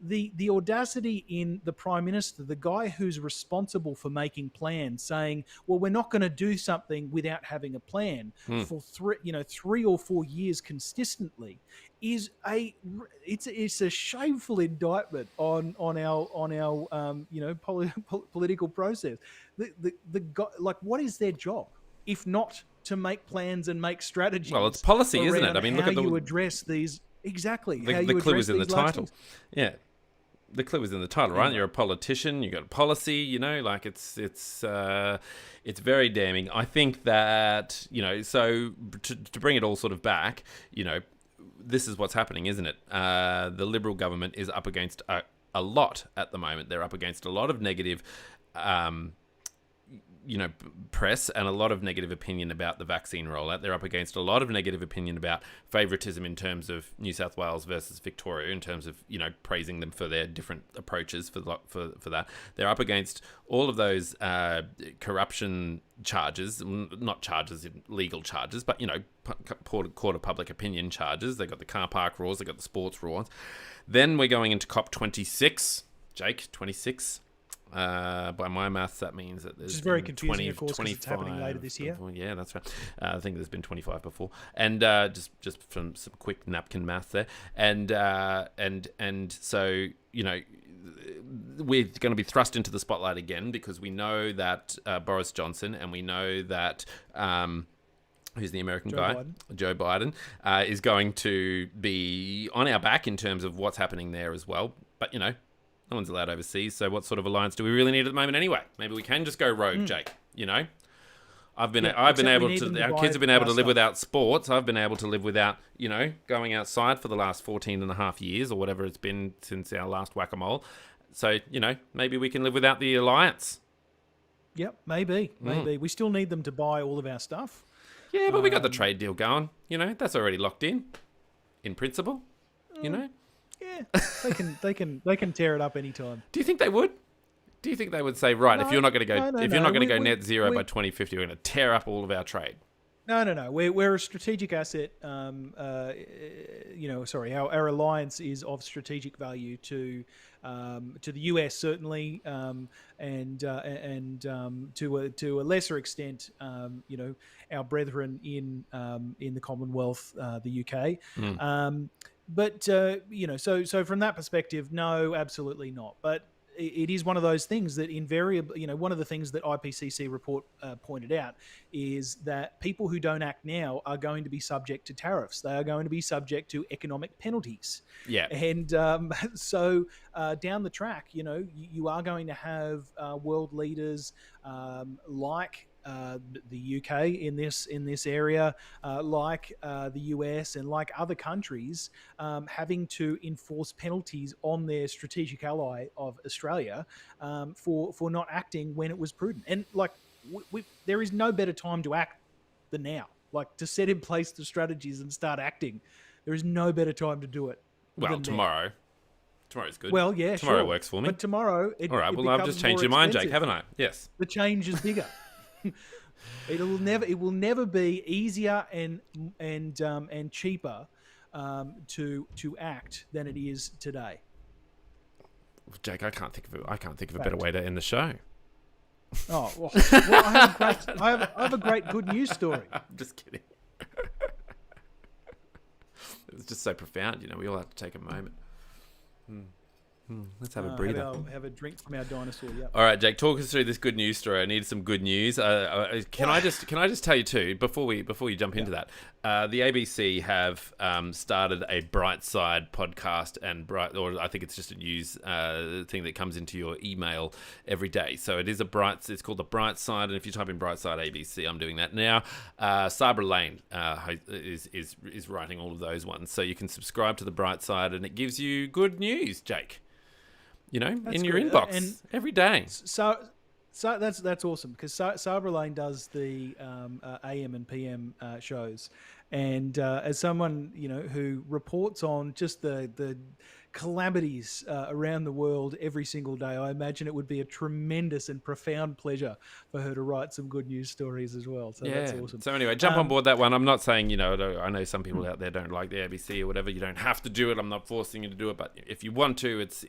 the audacity in the Prime Minister, the guy who's responsible for making plans, saying, well, we're not going to do something without having a plan for 3 or 4 years consistently, is it's a shameful indictment on our political process. The guy, what is their job if not to make plans and make strategies?
Well, it's policy, isn't it? I mean, look at
you address these. Exactly.
The clue is in the title.
Things.
Yeah. The clue is in the title, right? You're a politician, you got a policy, it's very damning. I think that, so to bring it all sort of back, this is what's happening, isn't it? The Liberal government is up against a lot at the moment. They're up against a lot of negative press and a lot of negative opinion about the vaccine rollout. They're up against a lot of negative opinion about favouritism in terms of New South Wales versus Victoria, in terms of praising them for their different approaches for that. They're up against all of those corruption charges, not charges, legal charges, but court of public opinion charges. They got the car park rules, they got the sports rules. Then we're going into COP26, Jake, 26. By my maths, that means that there's
which is very confusing, of course, because it's happening later this year.
Yeah, that's right. I think there's been 25 before, and just from some quick napkin math there, and so we're going to be thrust into the spotlight again because we know that Boris Johnson, and we know that who's the American guy? Joe Biden, is going to be on our back in terms of what's happening there as well. But no one's allowed overseas, so what sort of alliance do we really need at the moment anyway? Maybe we can just go rogue, Jake. Our kids have been able to live without sports. I've been able to live without, going outside for the last 14 and a half years or whatever it's been since our last whack-a-mole. So, maybe we can live without the alliance.
Yep, maybe. We still need them to buy all of our stuff.
Yeah, but we got the trade deal going. That's already locked in principle,
Yeah, they can tear it up anytime.
Do you think they would? Do you think they would say, right, if you're not going to go net zero by 2050, we're going to tear up all of our trade?
No. We're a strategic asset. Our alliance is of strategic value to the US certainly, and to a lesser extent, our brethren in the Commonwealth, the UK. But so from that perspective, no, absolutely not. But it is one of those things that invariably, one of the things that IPCC report pointed out is that people who don't act now are going to be subject to tariffs. They are going to be subject to economic penalties. Yeah. And so down the track, you are going to have world leaders like the UK in this area, like the US and like other countries, having to enforce penalties on their strategic ally of Australia for not acting when it was prudent. And there is no better time to act than now. Like, to set in place the strategies and start acting. There is no better time to do it.
Well, tomorrow. Tomorrow's good.
Well, yeah,
tomorrow works for me.
But tomorrow,
all right. Well, I've just changed your mind, Jake, haven't I? Yes.
The change is bigger. It will never be easier and cheaper to act than it is today.
Jake, I can't think of a better way to end the show.
Oh well, I have a great good news story.
I'm just kidding. It was just so profound, we all have to take a moment. Let's have a breather.
Have a drink from our dinosaur. Yeah.
All right, Jake, talk us through this good news story. I need some good news. Can I just tell you too before you jump into that? The ABC have started a Brightside podcast, or I think it's just a news thing that comes into your email every day. So it is it's called the Brightside, and if you type in Brightside ABC, I'm doing that now. Sabra Lane is writing all of those ones, so you can subscribe to the Brightside, and it gives you good news, Jake.
That's
in your
good.
inbox
and
every day.
So that's awesome, because Sabra Lane does the AM and PM shows, and as someone who reports on just the calamities around the world every single day, I imagine it would be a tremendous and profound pleasure for her to write some good news stories as well. So that's awesome.
So anyway, jump on board that one. I'm not saying, I know some people out there don't like the ABC or whatever. You don't have to do it. I'm not forcing you to do it, but if you want to, it's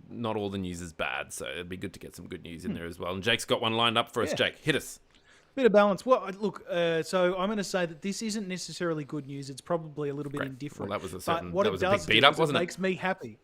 not all the news is bad. So it'd be good to get some good news in there as well. And Jake's got one lined up for us. Jake, hit us.
Bit of balance. Well, look, so I'm going to say that this isn't necessarily good news. It's probably a little bit indifferent.
Well, that was a big beat up, wasn't it?
It makes me happy.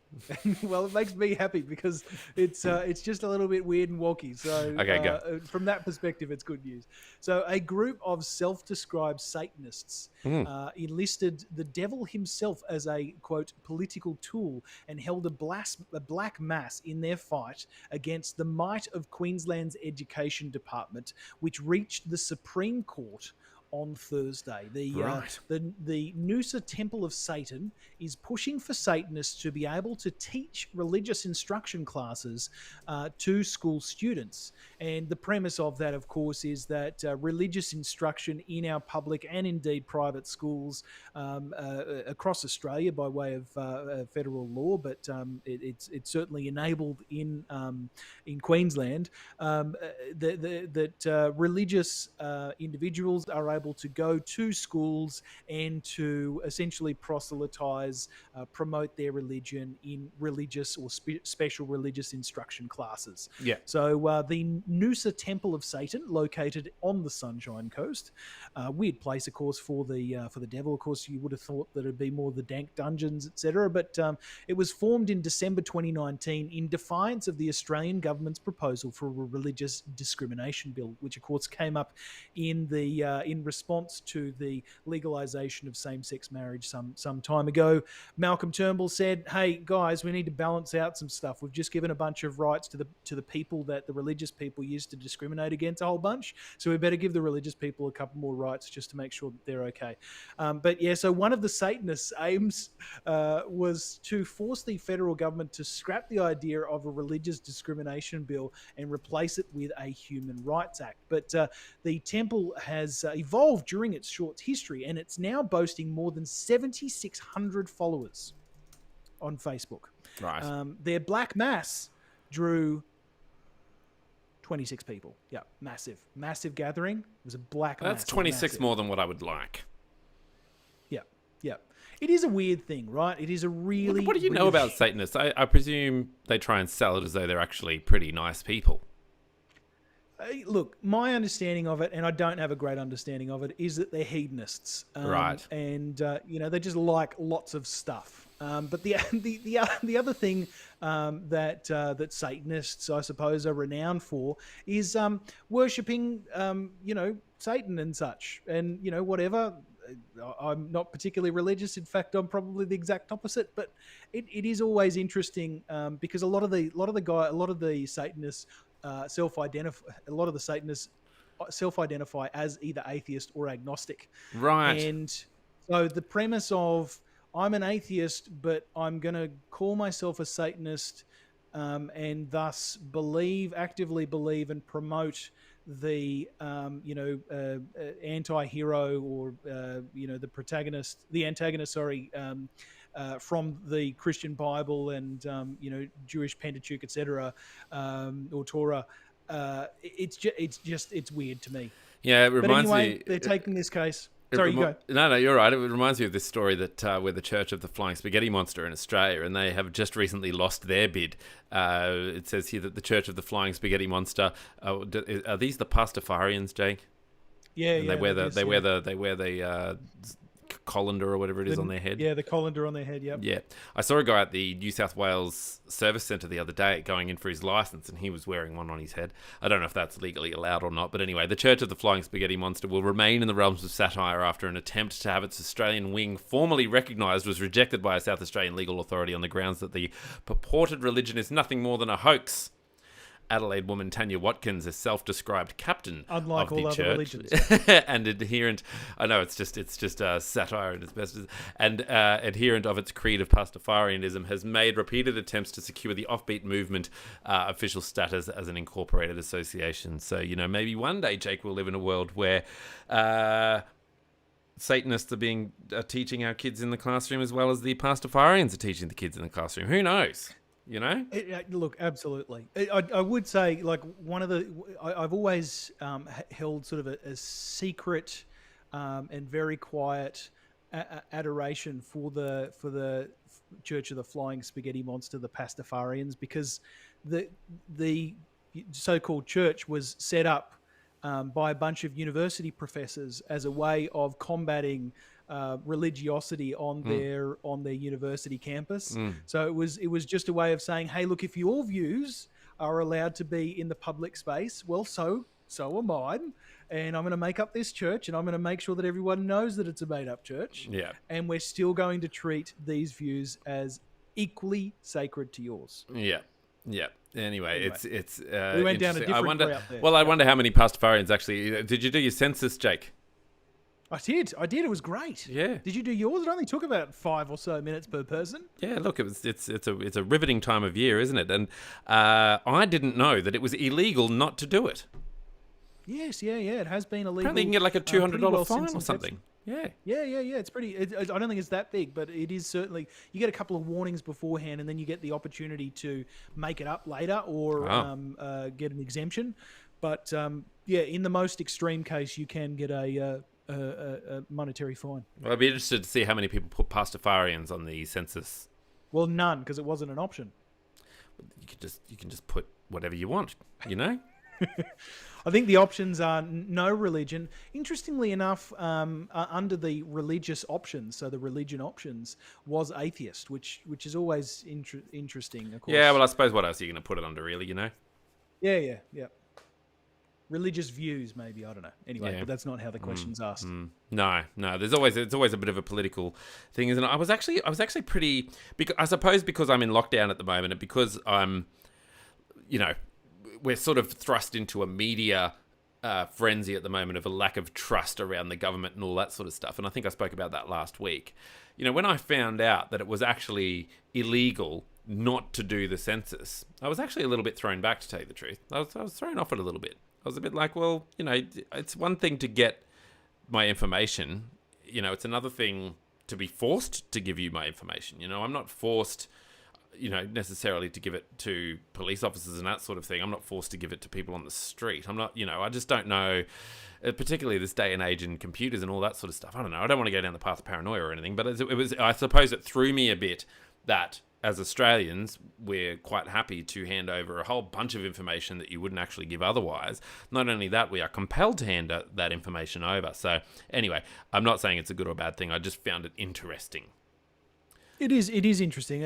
Well, it makes me happy because it's just a little bit weird and wonky. So go. From that perspective, it's good news. So a group of self-described Satanists enlisted the devil himself as a, quote, political tool and held a black mass in their fight against the might of Queensland's Education Department, which reached the Supreme Court on Thursday.
Right.
The Noosa Temple of Satan is pushing for Satanists to be able to teach religious instruction classes to school students. And the premise of that, of course, is that religious instruction in our public and indeed private schools across Australia by way of federal law, but it's certainly enabled in Queensland, that religious individuals are able to go to schools and to essentially proselytize, promote their religion in religious or special religious instruction classes.
Yeah.
So the Noosa Temple of Satan, located on the Sunshine Coast, weird place, of course, for the devil. Of course, you would have thought that it'd be more the dank dungeons, etc. But it was formed in December 2019 in defiance of the Australian government's proposal for a religious discrimination bill, which of course came up in response to the legalization of same-sex marriage some time ago. Malcolm Turnbull said, "Hey guys, we need to balance out some stuff. We've just given a bunch of rights to the people that the religious people used to discriminate against a whole bunch, so we better give the religious people a couple more rights just to make sure that they're okay." But yeah, so one of the Satanists' aims was to force the federal government to scrap the idea of a religious discrimination bill and replace it with a Human Rights Act. But the temple has evolved during its short history, and it's now boasting more than 7,600 followers on Facebook.
Right.
Their Black Mass drew 26 people. Yeah, massive gathering. It was a Black Mass.
That's 26
massive.
more than what I would like.
Yeah. It is a weird thing, right? It is a really...
What do you know about Satanists? I presume they try and sell it as though they're actually pretty nice people.
Look, my understanding of it, and I don't have a great understanding of it, is that they're hedonists.
Right.
And, they just like lots of stuff. But the other thing that Satanists, I suppose, are renowned for is worshipping, Satan and such. And, whatever... I'm not particularly religious. In fact, I'm probably the exact opposite. But it is always interesting because a lot of the Satanists self-identify as either atheist or agnostic.
Right.
And so the premise of I'm an atheist, but I'm going to call myself a Satanist, and thus actively believe and promote the anti-hero or the antagonist from the Christian Bible and Jewish Pentateuch, etc., or Torah. It's weird to me.
Yeah, it reminds
but anyway,
me.
They're taking this case. Sorry, you go.
No, you're right. It reminds me of this story that where the Church of the Flying Spaghetti Monster in Australia, and they have just recently lost their bid. It says here that the Church of the Flying Spaghetti Monster are these the Pastafarians, Jake?
Yeah,
and they wear the colander or whatever it is on their head.
Yeah, the colander on their head, yep.
Yeah. I saw a guy at the New South Wales Service Centre the other day going in for his licence, and he was wearing one on his head. I don't know if that's legally allowed or not, but anyway, the Church of the Flying Spaghetti Monster will remain in the realms of satire after an attempt to have its Australian wing formally recognised was rejected by a South Australian legal authority on the grounds that the purported religion is nothing more than a hoax. Adelaide woman Tanya Watkins, a self-described captain
Unlike
of the
all
church,
other religions.
and adherent. I know it's just satire at its best, and adherent of its creed of Pastafarianism, has made repeated attempts to secure the offbeat movement official status as an incorporated association. So maybe one day, Jake, will live in a world where Satanists are teaching our kids in the classroom as well as the Pastafarians are teaching the kids in the classroom. Who knows?
Look, absolutely. I would say, like, I've always held sort of a secret and very quiet adoration for the Church of the Flying Spaghetti Monster, the Pastafarians, because the so-called church was set up by a bunch of university professors as a way of combating religiosity on their university campus. So it was just a way of saying, hey, look, if your views are allowed to be in the public space, well, so are mine, and I'm going to make up this church, and I'm going to make sure that everyone knows that it's a made-up church.
Yeah,
and we're still going to treat these views as equally sacred to yours.
Yeah. Anyway, it's
we went down a different route there.
Well, I wonder how many Pastafarians actually. Did you do your census, Jake?
I did. It was great.
Yeah.
Did you do yours? It only took about 5 or so minutes per person.
Yeah, look, it's a riveting time of year, isn't it? And I didn't know that it was illegal not to do it.
Yes, yeah. It has been illegal.
Apparently, you can get like a $200 fine or something.
Yeah. It's pretty. I don't think it's that big, but it is certainly. You get a couple of warnings beforehand, and then you get the opportunity to make it up later or get an exemption. But in the most extreme case, you can get a monetary fine.
Well, I'd be interested to see how many people put Pastafarians on the census.
Well, none, because it wasn't an option.
You can just put whatever you want, you know.
I think the options are no religion. Interestingly enough, under the religious options, so the religion options was atheist, which is always interesting. Of course.
Yeah, well, I suppose what else are you going to put it under, really? You know.
Yeah. Religious views, maybe, I don't know. Anyway, but that's not how the question's asked.
No. It's always a bit of a political thing, isn't it? I was actually pretty. I suppose because I'm in lockdown at the moment, and because I'm, we're sort of thrust into a media frenzy at the moment of a lack of trust around the government and all that sort of stuff. And I think I spoke about that last week. When I found out that it was actually illegal not to do the census, I was actually a little bit thrown back, to tell you the truth. I was thrown off it a little bit. I was a bit like, well, it's one thing to get my information. It's another thing to be forced to give you my information. I'm not forced, necessarily to give it to police officers and that sort of thing. I'm not forced to give it to people on the street. I'm not, I just don't know, particularly this day and age in computers and all that sort of stuff. I don't know. I don't want to go down the path of paranoia or anything, but it was, I suppose it threw me a bit that as Australians, we're quite happy to hand over a whole bunch of information that you wouldn't actually give otherwise. Not only that, we are compelled to hand that information over. So anyway, I'm not saying it's a good or bad thing. I just found it interesting.
It is interesting.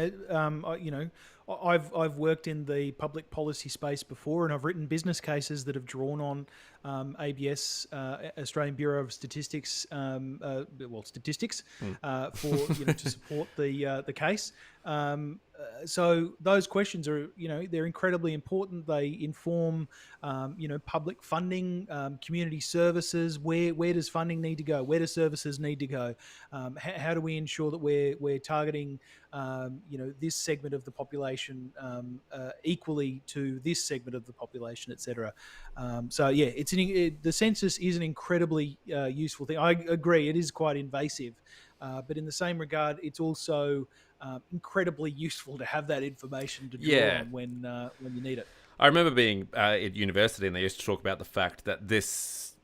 I've worked in the public policy space before, and I've written business cases that have drawn on ABS, Australian Bureau of Statistics, statistics for to support the case. So those questions are, they're incredibly important. They inform, public funding, community services. Where does funding need to go? Where do services need to go? How do we ensure that we're targeting, this segment of the population equally to this segment of the population, etc. The census is an incredibly useful thing. I agree, it is quite invasive, but in the same regard, it's also incredibly useful to have that information to draw on when you need it.
I remember being at university, and they used to talk about the fact that this,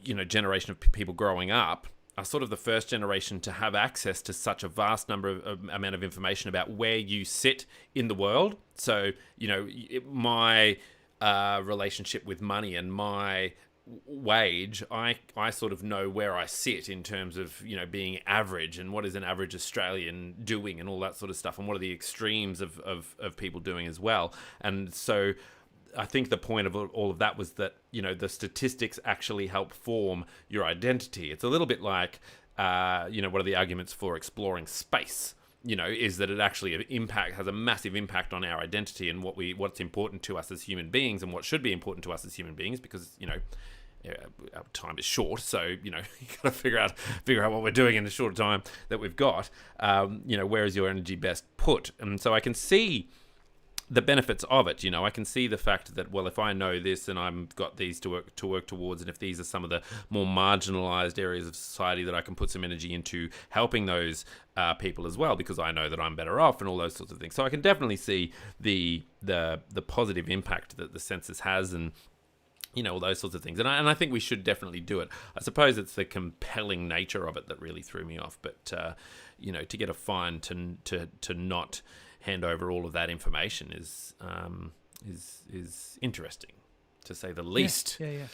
generation of people growing up are sort of the first generation to have access to such a vast amount of information about where you sit in the world. So, my relationship with money and my wage, I sort of know where I sit in terms of, being average and what is an average Australian doing and all that sort of stuff, and what are the extremes of people doing as well. And so I think the point of all of that was that, the statistics actually help form your identity. It's a little bit like, one of the arguments for exploring space, is that it actually has a massive impact on our identity and what's important to us as human beings and what should be important to us as human beings, because, our time is short, so you got to figure out what we're doing in the short time that we've got. Where is your energy best put? And so I can see the benefits of it. I can see the fact that, well, if I know this and I've got these to work towards, and if these are some of the more marginalized areas of society, that I can put some energy into helping those people as well, because I know that I'm better off and all those sorts of things. So I can definitely see the positive impact that the census has, and all those sorts of things. And I think we should definitely do it. I suppose it's the compelling nature of it that really threw me off. But, to get a fine to not hand over all of that information is interesting, to say the least.
Yeah.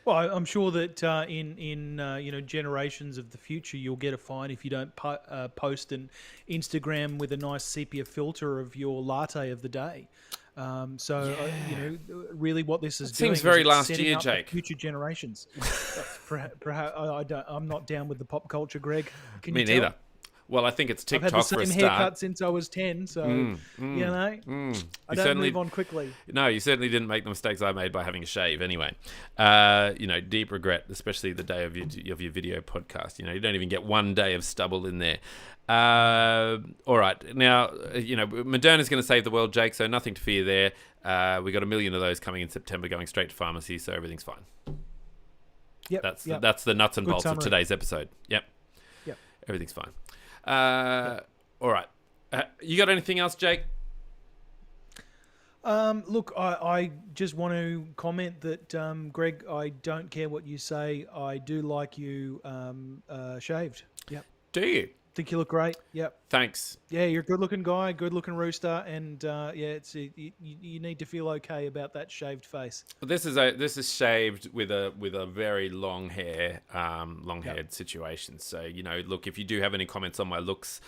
Well, I'm sure that in generations of the future, you'll get a fine if you don't post an Instagram with a nice sepia filter of your latte of the day. Really, what this is doing
seems very
is
last
setting
year,
up
Jake.
Future generations. Perhaps I'm not down with the pop culture, Greg. Can
Me
you tell?
neither. Well, I think it's
I've
TikTok
had the
for a
same
start.
haircut since I was 10, so, I don't move on quickly.
No, you certainly didn't make the mistakes I made by having a shave anyway. Deep regret, especially the day of your video podcast. You don't even get 1 day of stubble in there. All right. Now, Moderna's going to save the world, Jake, so nothing to fear there. We got 1 million of those coming in September going straight to pharmacy, so everything's fine.
Yep.
That's the nuts and bolts
summary
of today's episode. Yep. Everything's fine. All right. You got anything else, Jake?
Look, I just want to comment that, Greg, I don't care what you say. I do like you shaved. Yep.
Do you?
Think you look great. Yep.
Thanks.
Yeah, you're a good-looking guy, good-looking rooster, and you need to feel okay about that shaved face.
This is shaved with a very long haired situation. So look, if you do have any comments on my looks,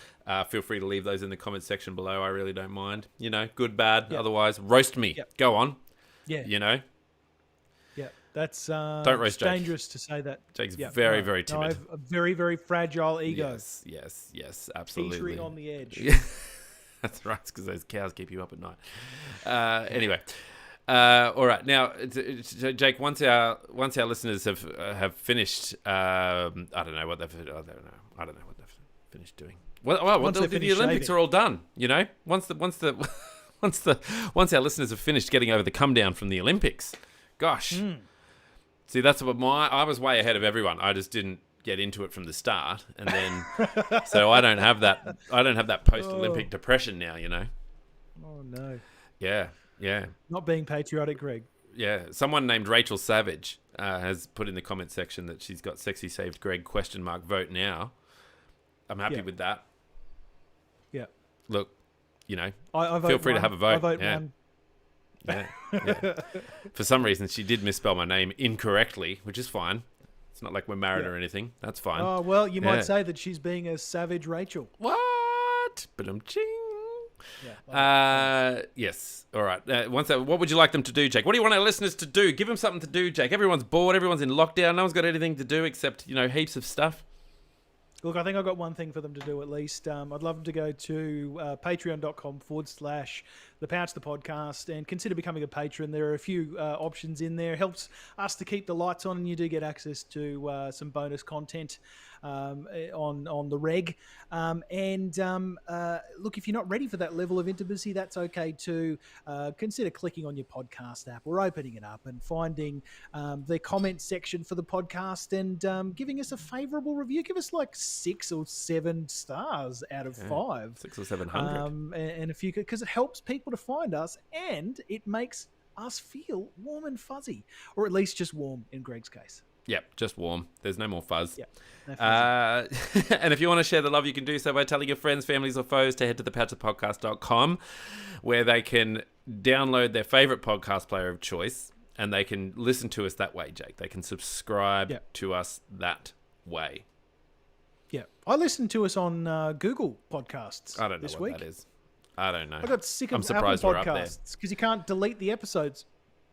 feel free to leave those in the comments section below. I really don't mind. Good, bad.
Yep.
Otherwise, roast me.
Yep.
Go on.
Yeah.
Yeah.
That's
don't roast Jake.
Dangerous to say that.
Jake's very, very timid.
I have a very, very fragile ego.
Yes, absolutely.
Teetering on the edge.
That's right, because those cows keep you up at night. Anyway, all right. Now, Jake, once our listeners have finished, I don't know what they've finished doing. Well, the Olympics are all done. Once our listeners have finished getting over the come down from the Olympics, gosh. See, that's what I was way ahead of everyone. I just didn't get into it from the start, and then so I don't have that post-Olympic depression now.
Oh no.
Yeah.
Not being patriotic, Greg.
Yeah. Someone named Rachel Savage has put in the comment section that she's got "sexy saved Greg?" ? Vote now. I'm happy with that.
Yeah.
Look,
I vote
feel free to
one.
have a vote.
I vote
yeah.
one.
Yeah. For some reason, she did misspell my name incorrectly, which is fine. It's not like we're married or anything. That's fine.
Oh, well, you might say that she's being a savage Rachel.
What? Ba-dum-ching. Yes. All right. What would you like them to do, Jake? What do you want our listeners to do? Give them something to do, Jake. Everyone's bored. Everyone's in lockdown. No one's got anything to do except, heaps of stuff.
Look, I think I've got one thing for them to do at least. I'd love them to go to patreon.com/The Pouch the Podcast and consider becoming a patron. There are a few options in there. Helps us to keep the lights on, and you do get access to some bonus content on the reg. Look, if you're not ready for that level of intimacy, that's okay too. Consider clicking on your podcast app or opening it up and finding the comment section for the podcast and giving us a favorable review. Give us like 6 or 7 stars out of 5.
600 or 700.
And if you could, because it helps people to find us and it makes us feel warm and fuzzy, or at least just warm in Greg's case.
Yep, just warm. There's no more fuzz.
Yep, no fuzzy.
And if you want to share the love, you can do so by telling your friends, families, or foes to head to thepouchthepodcast.com, where they can download their favorite podcast player of choice, and they can listen to us that way, Jake. They can subscribe to us that way.
Yeah, I listened to us on Google Podcasts.
I don't know what that is. I don't know.
I got sick of
Apple
Podcasts because you can't delete the episodes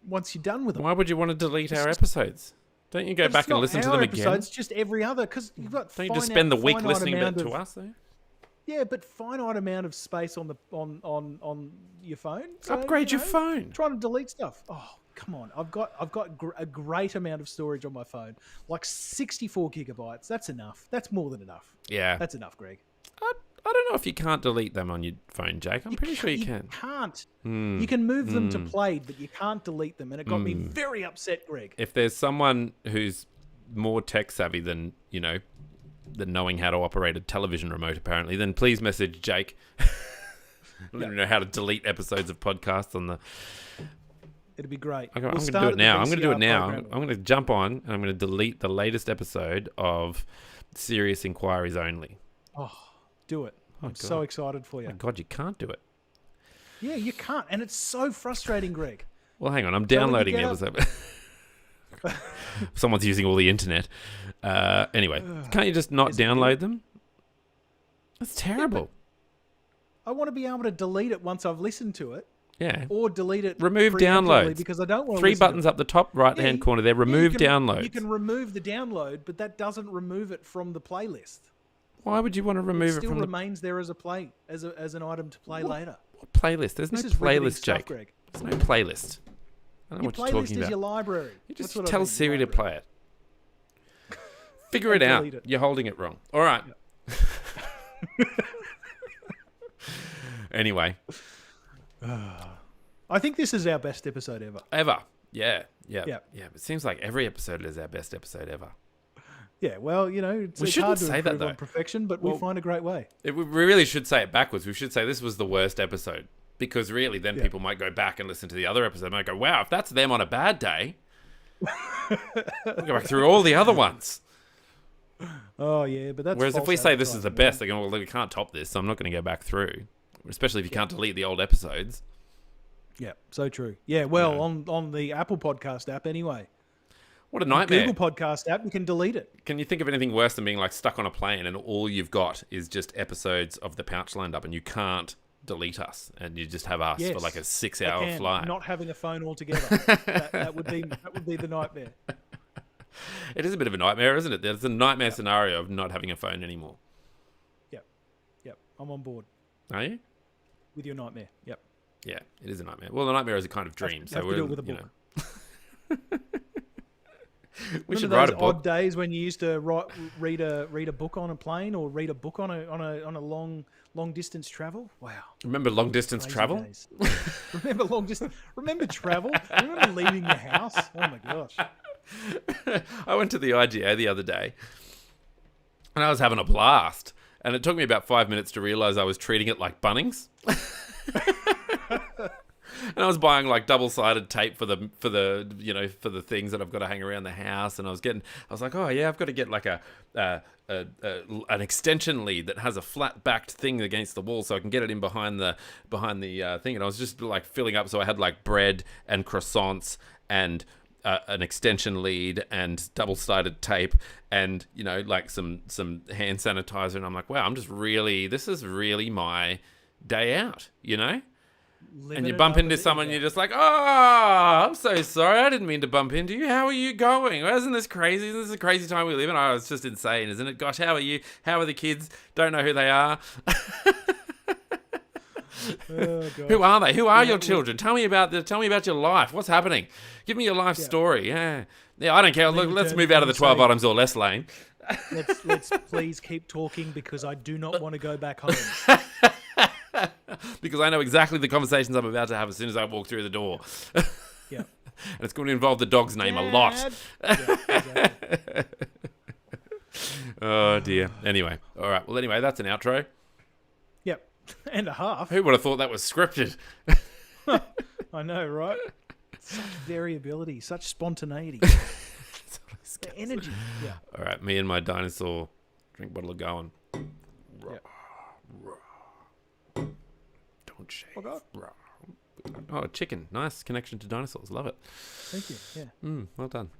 once you're done with them.
Why would you want to delete our episodes? Don't you go back and listen to them again?
It's just every other, because you've got.
Don't you just spend the week listening to us? Though?
Yeah, but finite amount of space on your phone. So,
upgrade your phone.
Trying to delete stuff. Oh, come on! I've got a great amount of storage on my phone, like 64 gigabytes. That's enough. That's more than enough.
Yeah,
that's enough, Greg.
I don't know if you can't delete them on your phone, Jake. I'm pretty sure you can.
You can't. You can move them to played, but you can't delete them. And it got me very upset, Greg.
If there's someone who's more tech savvy than knowing how to operate a television remote, apparently, then please message Jake. I don't even know how to delete episodes of podcasts on the...
It'd be great.
I'm going to do it now. I'm going to jump on and I'm going to delete the latest episode of Serious Inquiries Only.
Oh, do it. I'm so excited for you.
Oh my God, you can't do it.
Yeah, you can't. And it's so frustrating, Greg.
Well, hang on. I'm downloading the episode. Someone's using all the internet. Anyway, can't you just not download them? That's terrible.
I want to be able to delete it once I've listened to it.
Yeah.
Or delete it.
Remove downloads.
Because I don't want to
3 buttons up the top right-hand corner there. Remove downloads.
You can remove the download, but that doesn't remove it from the playlist.
Why would you want to remove it
still
from
remains there as a play, as an item to play later.
what playlist? There's
This
no
is riveting
playlist,
stuff,
Jake.
Greg.
There's no playlist. I don't know
Your
what you're
playlist
talking
is
about.
your library.
You
That's
just
what I
tell
mean,
Siri to
library.
play it. Figure it out.
delete it.
You're holding it wrong. All right. Anyway.
I think this is our best episode ever.
Ever. Yeah.
Yeah.
It seems like every episode is our best episode ever.
Yeah, well, you know, it's
shouldn't
hard to
say that,
improve on
though.
perfection, but we find a great way.
We really should say it backwards. We should say this was the worst episode. Because really, then people might go back and listen to the other episode and might go, wow, if that's them on a bad day, we'll go back through all the other ones.
Oh, yeah, but that's
Whereas if
false
we say this is the
advertising,
best, they're going, well, we can't top this, so I'm not going to go back through. Especially if you can't delete the old episodes.
Yeah, so true. Yeah, well, on the Apple Podcast app anyway.
What a nightmare.
Google Podcast app, you can delete it.
Can you think of anything worse than being like stuck on a plane and all you've got is just episodes of The Pouch lined up and you can't delete us and you just have us for like a 6-hour flight?
Not having a phone altogether. that would be the nightmare.
It is a bit of a nightmare, isn't it? There's a nightmare scenario of not having a phone anymore.
Yep. I'm on board
Are you?
with your nightmare. Yep.
Yeah, it is a nightmare. Well, the nightmare is a kind of dream.
Have to do it with a book.
We should
Remember
write a
those
book.
odd days when you used to read a book on a plane or read a book on a long distance travel? Wow.
Remember long distance
Crazy
travel?
days. Remember long distance? Remember travel? Remember leaving your house? Oh my gosh.
I went to the IGA the other day and I was having a blast. And it took me about 5 minutes to realize I was treating it like Bunnings. And I was buying like double-sided tape for the things that I've got to hang around the house. And I was like, oh yeah, I've got to get like an extension lead that has a flat-backed thing against the wall so I can get it in behind the thing. And I was just like filling up. So I had like bread and croissants and an extension lead and double-sided tape and, you know, like some hand sanitizer. And I'm like, wow, this is really my day out, you know? And you bump into someone and you're just like, oh, I'm so sorry. I didn't mean to bump into you. How are you going? Isn't this crazy? Isn't this a crazy time we live in? Oh, it's just insane, isn't it? Gosh, how are you? How are the kids? Don't know who they are.
Oh, God.
Who are they? Who are your children? Tell me about your life. What's happening? Give me your life story. Yeah, I don't care. Look, let's move out of the 12 items or less lane.
Let's please keep talking because I do not want to go back home.
Because I know exactly the conversations I'm about to have as soon as I walk through the door.
Yeah.
And it's going to involve the dog's name a lot.
Yeah, exactly.
Oh, dear. Anyway. All right. Well, anyway, that's an outro.
Yep. And a half.
Who would have thought that was scripted?
I know, right? Such variability, such spontaneity. The energy. Yeah.
All right. Me and my dinosaur drink bottle of going.
Yep.
Don't shake.
Oh, God.
Oh, chicken. Nice connection to dinosaurs. Love it.
Thank you. Yeah.
Well done.